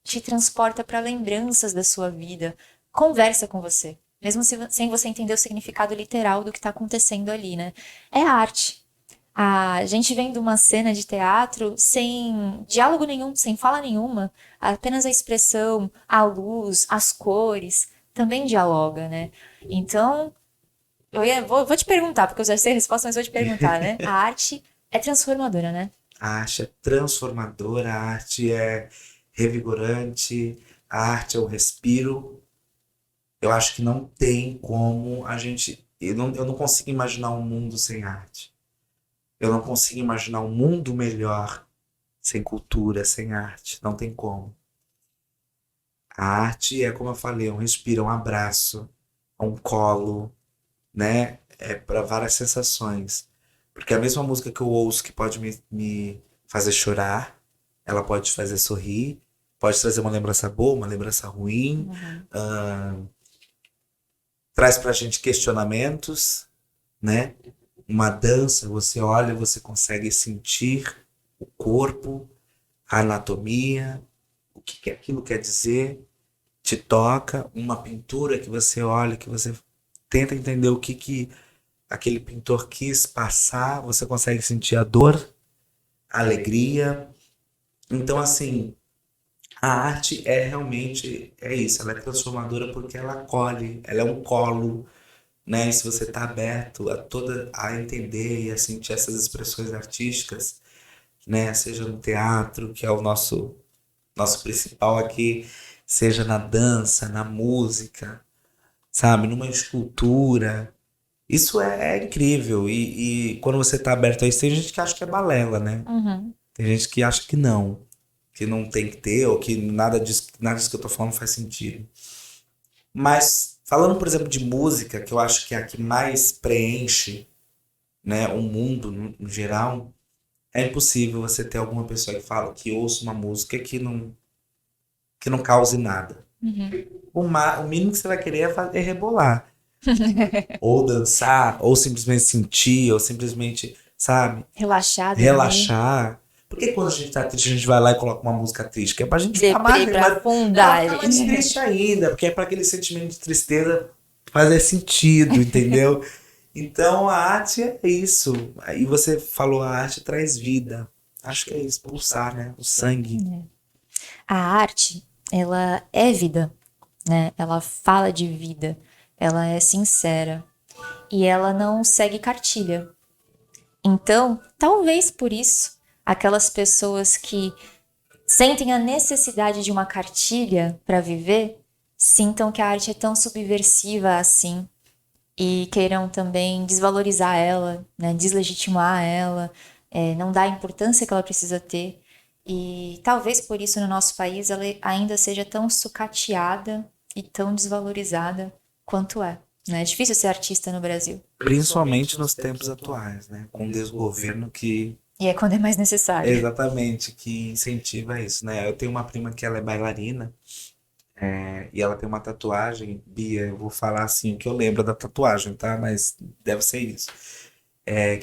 te transporta para lembranças da sua vida, conversa com você, mesmo sem você entender o significado literal do que está acontecendo ali, né? É arte. A gente vem de uma cena de teatro sem diálogo nenhum, sem fala nenhuma, apenas a expressão, a luz, as cores, também dialoga, né? Então, vou te perguntar, porque eu já sei a resposta, mas vou te perguntar, né? A arte É transformadora, né? A arte é transformadora, a arte é revigorante, a arte é o respiro. Eu acho que não tem como a gente. Eu não consigo imaginar um mundo sem arte. Eu não consigo imaginar um mundo melhor sem cultura, sem arte. Não tem como. A arte é, como eu falei, um respiro, um abraço, um colo, né? É para várias sensações. Porque a mesma música que eu ouço que pode me fazer chorar, ela pode te fazer sorrir, pode trazer uma lembrança boa, uma lembrança ruim, Uhum. traz pra gente questionamentos, né? Uma dança, você olha, você consegue sentir o corpo, a anatomia, o que aquilo quer dizer, te toca. Uma pintura que você olha, que você tenta entender o que aquele pintor quis passar, você consegue sentir a dor, a alegria. Então, assim, a arte é realmente, é isso, ela é transformadora porque ela acolhe, ela é um colo, né? E se você está aberto a entender e a sentir essas expressões artísticas, né? Seja no teatro, que é o nosso principal aqui, seja na dança, na música, sabe? Numa escultura. Isso é incrível. E quando você está aberto a isso, tem gente que acha que é balela, né? Uhum. Tem gente que acha que não tem que ter, ou que nada disso que eu tô falando faz sentido. Mas, falando, por exemplo, de música, que eu acho que é a que mais preenche, né, o mundo no geral, é impossível você ter alguma pessoa que fala que ouça uma música que não cause nada. Uhum. O mínimo que você vai querer é rebolar. Ou dançar, ou simplesmente sentir, ou simplesmente, sabe, Relaxada ali. relaxar. Por que quando a gente tá triste, a gente vai lá e coloca uma música triste? Que é pra gente ficar mais, Deprê pra afundar ficar mais ali. triste ainda, porque é pra aquele sentimento de tristeza fazer sentido, entendeu? Então a arte é isso. Aí você falou, a arte traz vida. Acho que é isso, pulsar, né? O sangue. A arte, ela é vida, né? Ela fala de vida, ela é sincera e ela não segue cartilha. Então, talvez por isso, aquelas pessoas que sentem a necessidade de uma cartilha para viver, sintam que a arte é tão subversiva assim e queiram também desvalorizar ela, né? Deslegitimar ela, não dar a importância que ela precisa ter. E talvez por isso no nosso país ela ainda seja tão sucateada e tão desvalorizada quanto é. Né? É difícil ser artista no Brasil. Principalmente nos tempos atuais, né? Com um desgoverno que E é quando é mais necessário. exatamente, que incentiva isso, né? Eu tenho uma prima que ela é bailarina, e ela tem uma tatuagem, Bia, eu vou falar assim o que eu lembro da tatuagem, tá? Mas deve ser isso.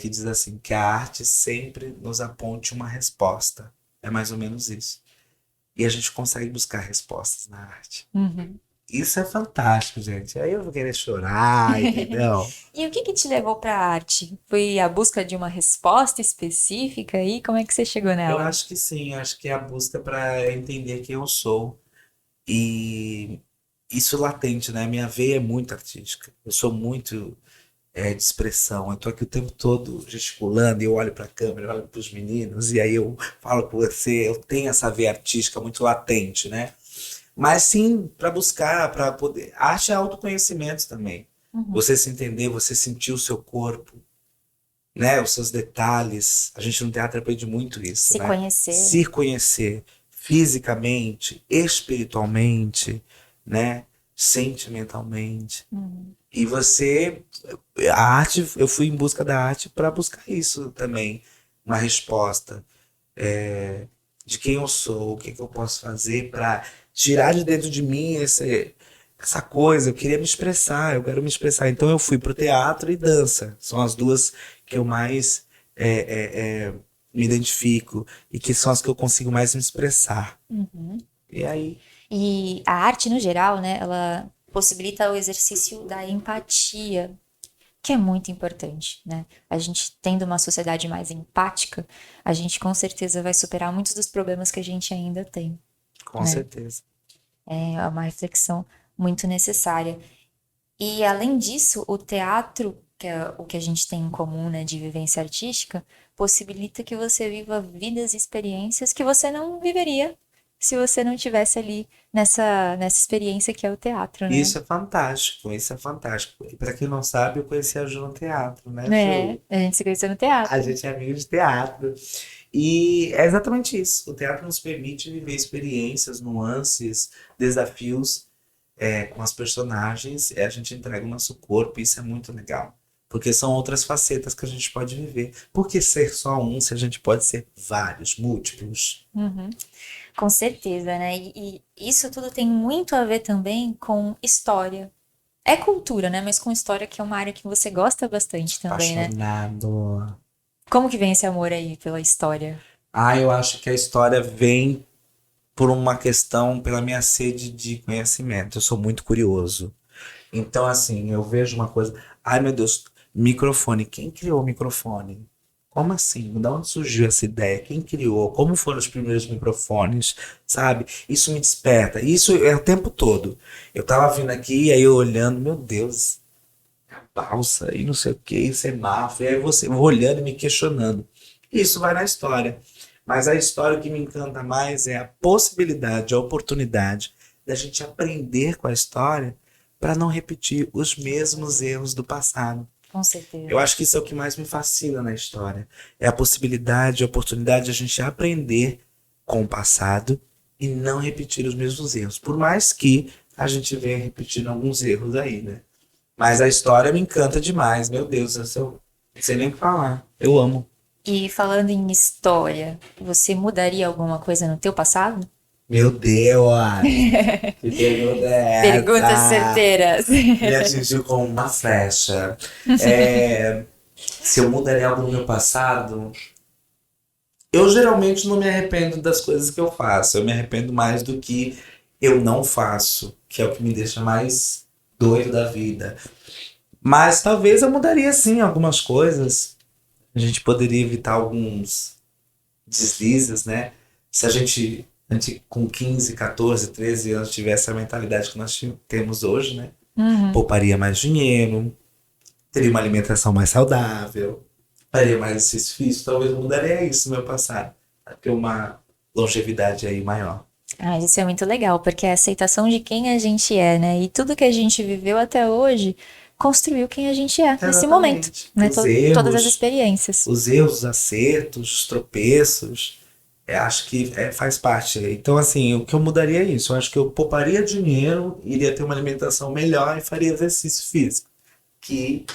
Que diz assim, que a arte sempre nos aponte uma resposta. É mais ou menos isso. E a gente consegue buscar respostas na arte. Uhum. Isso é fantástico, gente. Aí eu vou querer chorar, entendeu? E o que te levou para a arte? Foi a busca de uma resposta específica aí? Como é que você chegou Eu nela? acho que sim, acho que é a busca para entender quem eu sou. E isso latente, né? Minha veia é muito artística. Eu sou muito de expressão. Eu tô aqui o tempo todo gesticulando e eu olho para a câmera, eu olho para os meninos e aí eu falo com você. Eu tenho essa veia artística muito latente, né? Mas sim, para buscar, para poder. Arte é autoconhecimento também. Uhum. Você se entender, você sentir o seu corpo, né? Os seus detalhes. A gente no teatro aprende muito isso, Se né? conhecer. Se conhecer fisicamente, espiritualmente, né? Sentimentalmente. Uhum. E você, a arte, eu fui em busca da arte para buscar isso também, uma resposta de quem eu sou, o que que eu posso fazer para tirar de dentro de mim essa coisa. Eu queria me expressar, eu quero me expressar. Então eu fui pro teatro e dança. São as duas que eu mais me identifico e que são as que eu consigo mais me expressar. Uhum. E aí, E a arte, no geral, né, ela possibilita o exercício da empatia, que é muito importante, né? A gente tendo uma sociedade mais empática, a gente com certeza vai superar muitos dos problemas que a gente ainda tem. com certeza. É uma reflexão muito necessária. E além disso, o teatro, que é o que a gente tem em comum, né, de vivência artística, possibilita que você viva vidas e experiências que você não viveria se você não tivesse ali nessa experiência que é o teatro, né? Isso é fantástico, isso é fantástico. E pra quem não sabe, eu conheci a Ju no teatro, né, Ju? A gente se conheceu no teatro. A gente é amigo de teatro. E é exatamente isso. O teatro nos permite viver experiências, nuances, desafios com as personagens. E a gente entrega o nosso corpo, e isso é muito legal. Porque são outras facetas que a gente pode viver. Por que ser só um se a gente pode ser vários, múltiplos? Uhum. Com certeza, né? E isso tudo tem muito a ver também com história. É cultura, né? Mas com história, que é uma área que você gosta bastante também, né? Apaixonado. Como que vem esse amor aí pela história? Eu acho que a história vem por uma questão, pela minha sede de conhecimento. Eu sou muito curioso. Então, assim, eu vejo uma coisa. Ai, meu Deus, microfone. Quem criou o microfone? Como assim? De onde surgiu essa ideia? Quem criou? Como foram os primeiros microfones? Sabe? Isso me desperta. Isso é o tempo todo. Eu tava vindo aqui, aí eu olhando, meu Deus, balsa e não sei o que, semáforo. E aí você vou olhando e me questionando. Isso vai na história. Mas a história que me encanta mais é a possibilidade, a oportunidade da gente aprender com a história para não repetir os mesmos erros do passado. Com certeza. Eu acho que isso é o que mais me fascina na história. É a possibilidade, a oportunidade de a gente aprender com o passado e não repetir os mesmos erros. Por mais que a gente venha repetindo alguns erros aí, né? Mas a história me encanta demais. Meu Deus, eu não sei nem o que falar. Eu amo. E falando em história, você mudaria alguma coisa no teu passado? Meu Deus! Que pergunta é essa? Perguntas certeiras. Me atingiu com uma flecha. Se eu mudaria algo no meu passado, eu geralmente não me arrependo das coisas que eu faço. Eu me arrependo mais do que eu não faço, que é o que me deixa mais doido da vida. Mas talvez eu mudaria sim algumas coisas. A gente poderia evitar alguns deslizes, né? Se a gente com 15, 14, 13 anos tivesse a mentalidade que nós temos hoje, né? Pouparia mais dinheiro, teria uma alimentação mais saudável, faria mais exercício físico, talvez eu mudaria isso no meu passado, para ter uma longevidade aí maior. Isso é muito legal, porque é a aceitação de quem a gente é, né? E tudo que a gente viveu até hoje construiu quem a gente é nesse momento, né? Todas as experiências. Os erros, os acertos, os tropeços, acho que faz parte. Então, assim, o que eu mudaria é isso. Eu acho que eu pouparia dinheiro, iria ter uma alimentação melhor e faria exercício físico. Que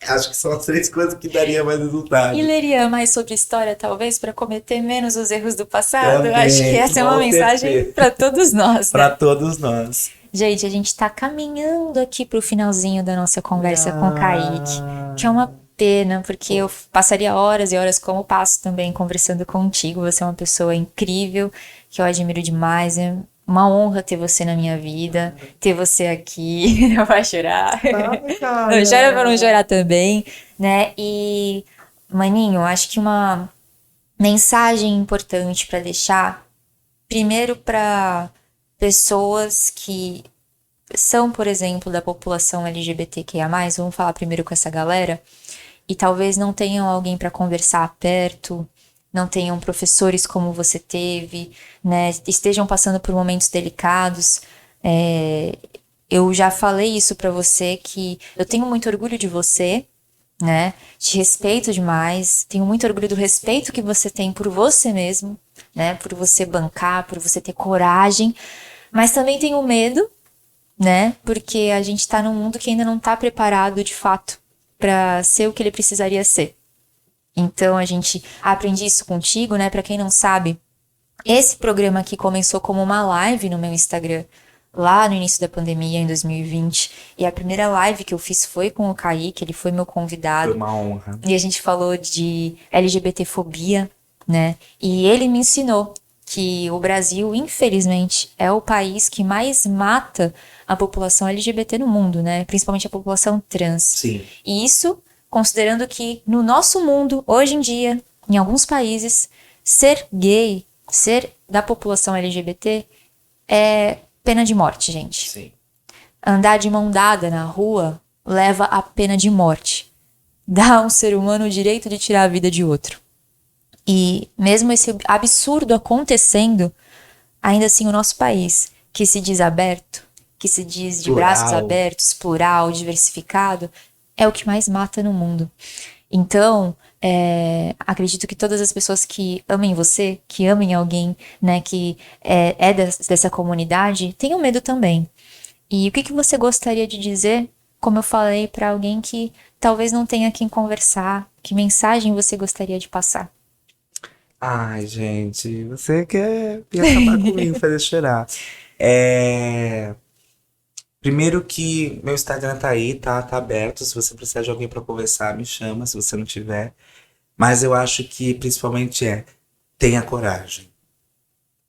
acho que são as 3 coisas que daria mais resultado. E leria mais sobre história, talvez, para cometer menos os erros do passado. Também, acho que essa é uma mensagem para todos nós. Para todos nós. Gente, a gente tá caminhando aqui pro finalzinho da nossa conversa com o Kaique, que é uma pena, porque eu passaria horas e horas, como passo também, conversando contigo. Você é uma pessoa incrível, que eu admiro demais. É uma honra ter você na minha vida, ter você aqui. Não vai chorar. Não chora pra não chorar também, né? E, maninho, acho que uma mensagem importante para deixar, primeiro para pessoas que são, por exemplo, da população LGBTQIA+, vamos falar primeiro com essa galera, e talvez não tenham alguém para conversar perto, não tenham professores como você teve, né, estejam passando por momentos delicados. Eu já falei isso para você, que eu tenho muito orgulho de você, né, te respeito demais, tenho muito orgulho do respeito que você tem por você mesmo, né, por você bancar, por você ter coragem, mas também tenho medo, né, porque a gente tá num mundo que ainda não tá preparado de fato para ser o que ele precisaria ser. Então a gente aprende isso contigo, né, para quem não sabe, esse programa aqui começou como uma live no meu Instagram, lá no início da pandemia, em 2020, e a primeira live que eu fiz foi com o Kaique, ele foi meu convidado. Foi uma honra. E a gente falou de LGBTfobia, né, e ele me ensinou que o Brasil, infelizmente, é o país que mais mata a população LGBT no mundo, né? Principalmente a população trans. Sim. E isso, considerando que no nosso mundo, hoje em dia, em alguns países, ser gay, ser da população LGBT, é pena de morte, gente. Sim. Andar de mão dada na rua leva a pena de morte. Dá a um ser humano o direito de tirar a vida de outro. E mesmo esse absurdo acontecendo, ainda assim o nosso país, que se diz aberto, que se diz de braços abertos, plural, diversificado, é o que mais mata no mundo. Então, acredito que todas as pessoas que amem você, que amem alguém, né, que dessa comunidade, tenham medo também. E o que você gostaria de dizer, como eu falei, para alguém que talvez não tenha quem conversar? Que mensagem você gostaria de passar? Ai, gente, você quer acabar comigo, fazer chorar. Primeiro que meu Instagram tá aí, tá aberto. Se você precisar de alguém pra conversar, me chama, se você não tiver. Mas eu acho que principalmente tenha coragem.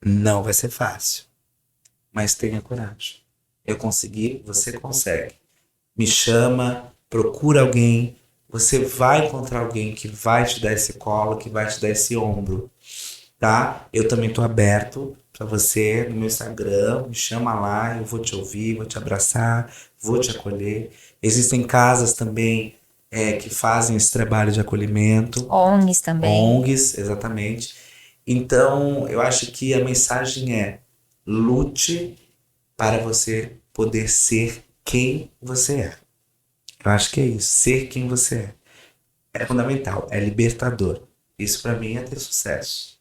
Não vai ser fácil, mas tenha coragem. Eu consegui, você consegue. Me chama, procura alguém. Você vai encontrar alguém que vai te dar esse colo, que vai te dar esse ombro, tá? Eu também tô aberto pra você no meu Instagram. Me chama lá, eu vou te ouvir, vou te abraçar, vou te acolher. Existem casas também que fazem esse trabalho de acolhimento. ONGs também. ONGs, exatamente. Então, eu acho que a mensagem é: lute para você poder ser quem você é. Eu acho que é isso. Ser quem você é. É fundamental. É libertador. Isso pra mim é ter sucesso.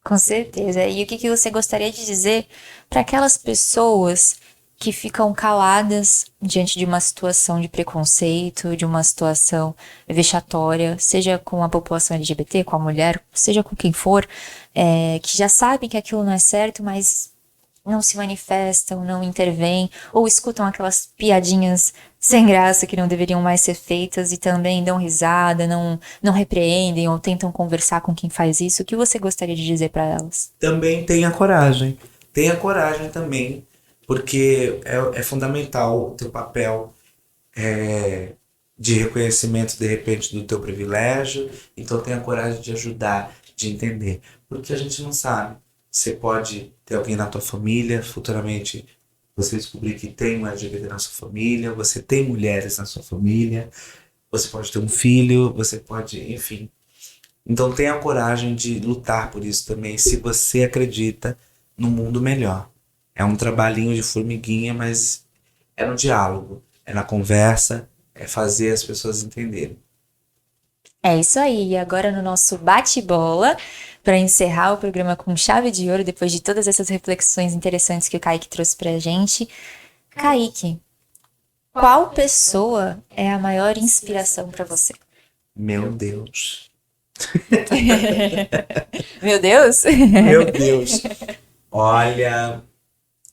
Com certeza. E o que você gostaria de dizer para aquelas pessoas que ficam caladas diante de uma situação de preconceito, de uma situação vexatória, seja com a população LGBT, com a mulher, seja com quem for, que já sabem que aquilo não é certo, mas não se manifestam, não intervêm, ou escutam aquelas piadinhas sem graça que não deveriam mais ser feitas e também dão risada, não repreendem ou tentam conversar com quem faz isso. O que você gostaria de dizer para elas? Também tenha coragem. Tenha coragem também, porque é fundamental o teu papel de reconhecimento, de repente, do teu privilégio. Então tenha coragem de ajudar, de entender. Porque a gente não sabe. Você pode ter alguém na tua família, futuramente você descobrir que tem um LGBT na sua família, você tem mulheres na sua família, você pode ter um filho, você pode, enfim. Então tenha coragem de lutar por isso também, se você acredita num mundo melhor. É um trabalhinho de formiguinha, mas é no diálogo, é na conversa, é fazer as pessoas entenderem. É isso aí. E agora no nosso bate-bola, para encerrar o programa com chave de ouro, depois de todas essas reflexões interessantes que o Kaique trouxe pra gente. Kaique, qual pessoa é a maior inspiração para você? Meu Deus. Meu Deus? Meu Deus. Olha,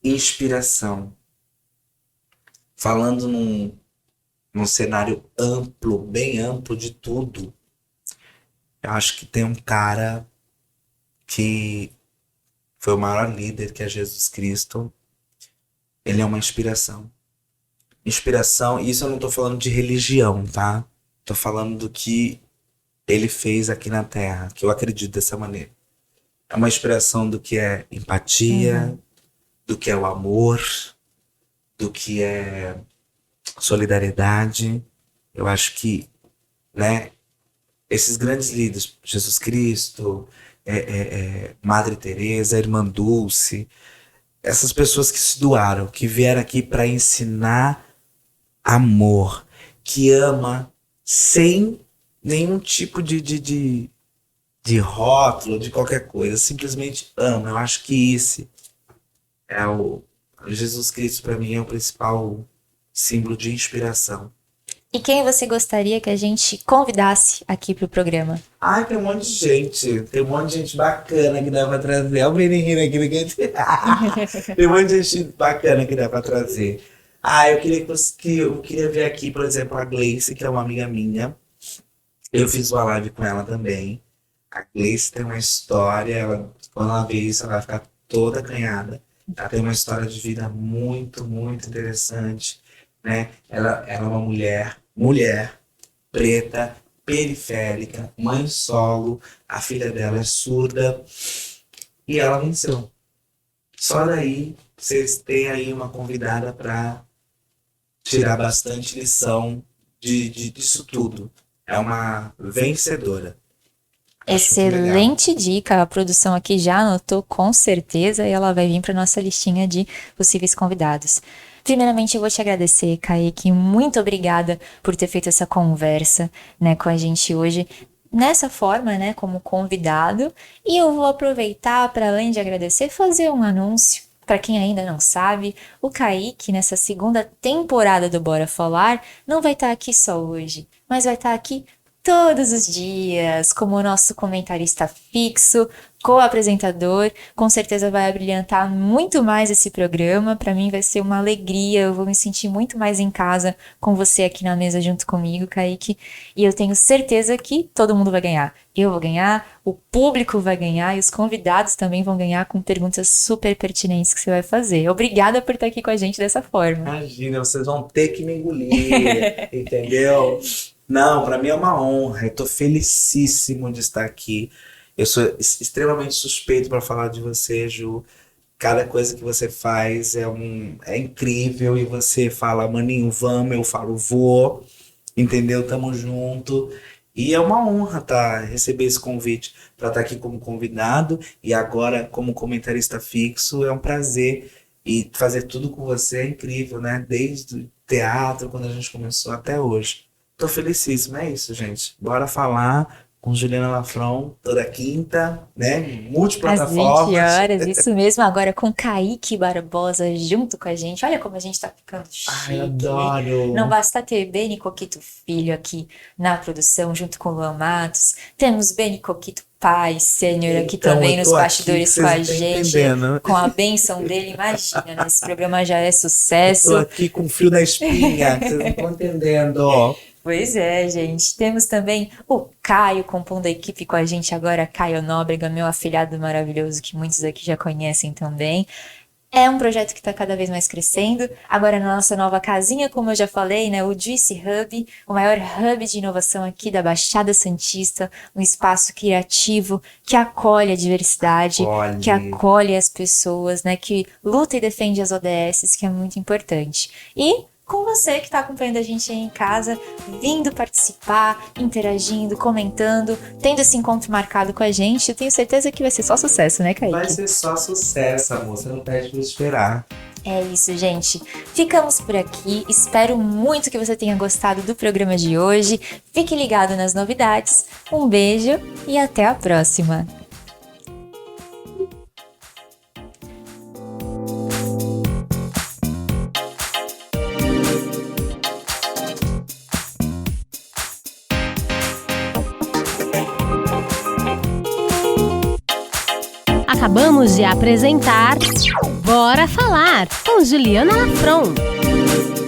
inspiração. Falando num cenário amplo, bem amplo de tudo, eu acho que tem um cara que foi o maior líder, que é Jesus Cristo. Ele é uma inspiração. Inspiração, e isso eu não tô falando de religião, tá? Tô falando do que ele fez aqui na Terra, que eu acredito dessa maneira. É uma inspiração do que é empatia, do que é o amor, do que é solidariedade. Eu acho que, né, esses grandes líderes, Jesus Cristo, Madre Teresa, Irmã Dulce, essas pessoas que se doaram, que vieram aqui para ensinar amor, que ama sem nenhum tipo de rótulo, de qualquer coisa, simplesmente ama. Eu acho que esse é o Jesus Cristo, para mim, é o principal símbolo de inspiração. E quem você gostaria que a gente convidasse aqui pro programa? Ai, tem um monte de gente. Tem um monte de gente bacana que dá pra trazer. Olha o menino aqui no canto. Tem um monte de gente bacana que dá pra trazer. Eu queria ver aqui, por exemplo, a Gleice, que é uma amiga minha. Eu fiz uma live com ela também. A Gleice tem uma história, quando ela vê isso, ela vai ficar toda acanhada. Ela tem uma história de vida muito, muito interessante, né? Ela é uma mulher preta, periférica, mãe solo, a filha dela é surda e ela venceu. Só daí vocês têm aí uma convidada para tirar bastante lição disso tudo. É uma vencedora. Acho muito legal. Excelente dica, a produção aqui já anotou com certeza e ela vai vir para nossa listinha de possíveis convidados. Primeiramente, eu vou te agradecer, Kaique, muito obrigada por ter feito essa conversa, né, com a gente hoje, nessa forma, né, como convidado, e eu vou aproveitar para, além de agradecer, fazer um anúncio. Para quem ainda não sabe, o Kaique, nessa segunda temporada do Bora Falar, não vai estar aqui só hoje, mas vai estar aqui todos os dias, como o nosso comentarista fixo, co-apresentador. Com certeza vai abrilhantar muito mais esse programa. Para mim vai ser uma alegria, eu vou me sentir muito mais em casa com você aqui na mesa junto comigo, Kaique. E eu tenho certeza que todo mundo vai ganhar. Eu vou ganhar, o público vai ganhar e os convidados também vão ganhar com perguntas super pertinentes que você vai fazer. Obrigada por estar aqui com a gente dessa forma. Imagina, vocês vão ter que me engolir, entendeu? Não, pra mim é uma honra. Eu tô felicíssimo de estar aqui. Eu sou extremamente suspeito pra falar de você, Ju. Cada coisa que você faz é incrível e você fala, maninho, vamos, eu falo, vou, entendeu? Tamo junto. E é uma honra receber esse convite para estar aqui como convidado e agora como comentarista fixo. É um prazer e fazer tudo com você é incrível, né? Desde o teatro, quando a gente começou, até hoje. Tô felicíssimo, é isso, gente. Bora falar com Juliana Lafron toda quinta, né? Às Multiplataformas. 20 horas, isso mesmo, agora com Kaique Barbosa junto com a gente. Olha como a gente tá ficando chique. Ai, eu adoro. Não basta ter Beni Coquito Filho aqui na produção, junto com o Luan Matos. Temos Beni Coquito Pai, sênior, aqui Então, também eu nos tô aqui, bastidores vocês com a não tão gente. entendendo. Com a bênção dele, imagina, né? Esse programa já é Tô sucesso. aqui com o fio da espinha, vocês não estão entendendo, ó. Pois é, gente. Temos também o Caio compondo a equipe com a gente agora, Caio Nóbrega, meu afilhado maravilhoso, que muitos aqui já conhecem também. É um projeto que está cada vez mais crescendo. Agora na nossa nova casinha, como eu já falei, né, o Juicy Hub, o maior hub de inovação aqui da Baixada Santista, um espaço criativo que acolhe a diversidade, Olha. que acolhe as pessoas, né, que luta e defende as ODSs, que é muito importante. E com você que está acompanhando a gente aí em casa, vindo participar, interagindo, comentando, tendo esse encontro marcado com a gente, eu tenho certeza que vai ser só sucesso, né, Kaique? Vai ser só sucesso, amor. Você não pede pra esperar. É isso, gente. Ficamos por aqui. Espero muito que você tenha gostado do programa de hoje. Fique ligado nas novidades. Um beijo e até a próxima. Acabamos de apresentar Bora Falar com Juliana Lafron.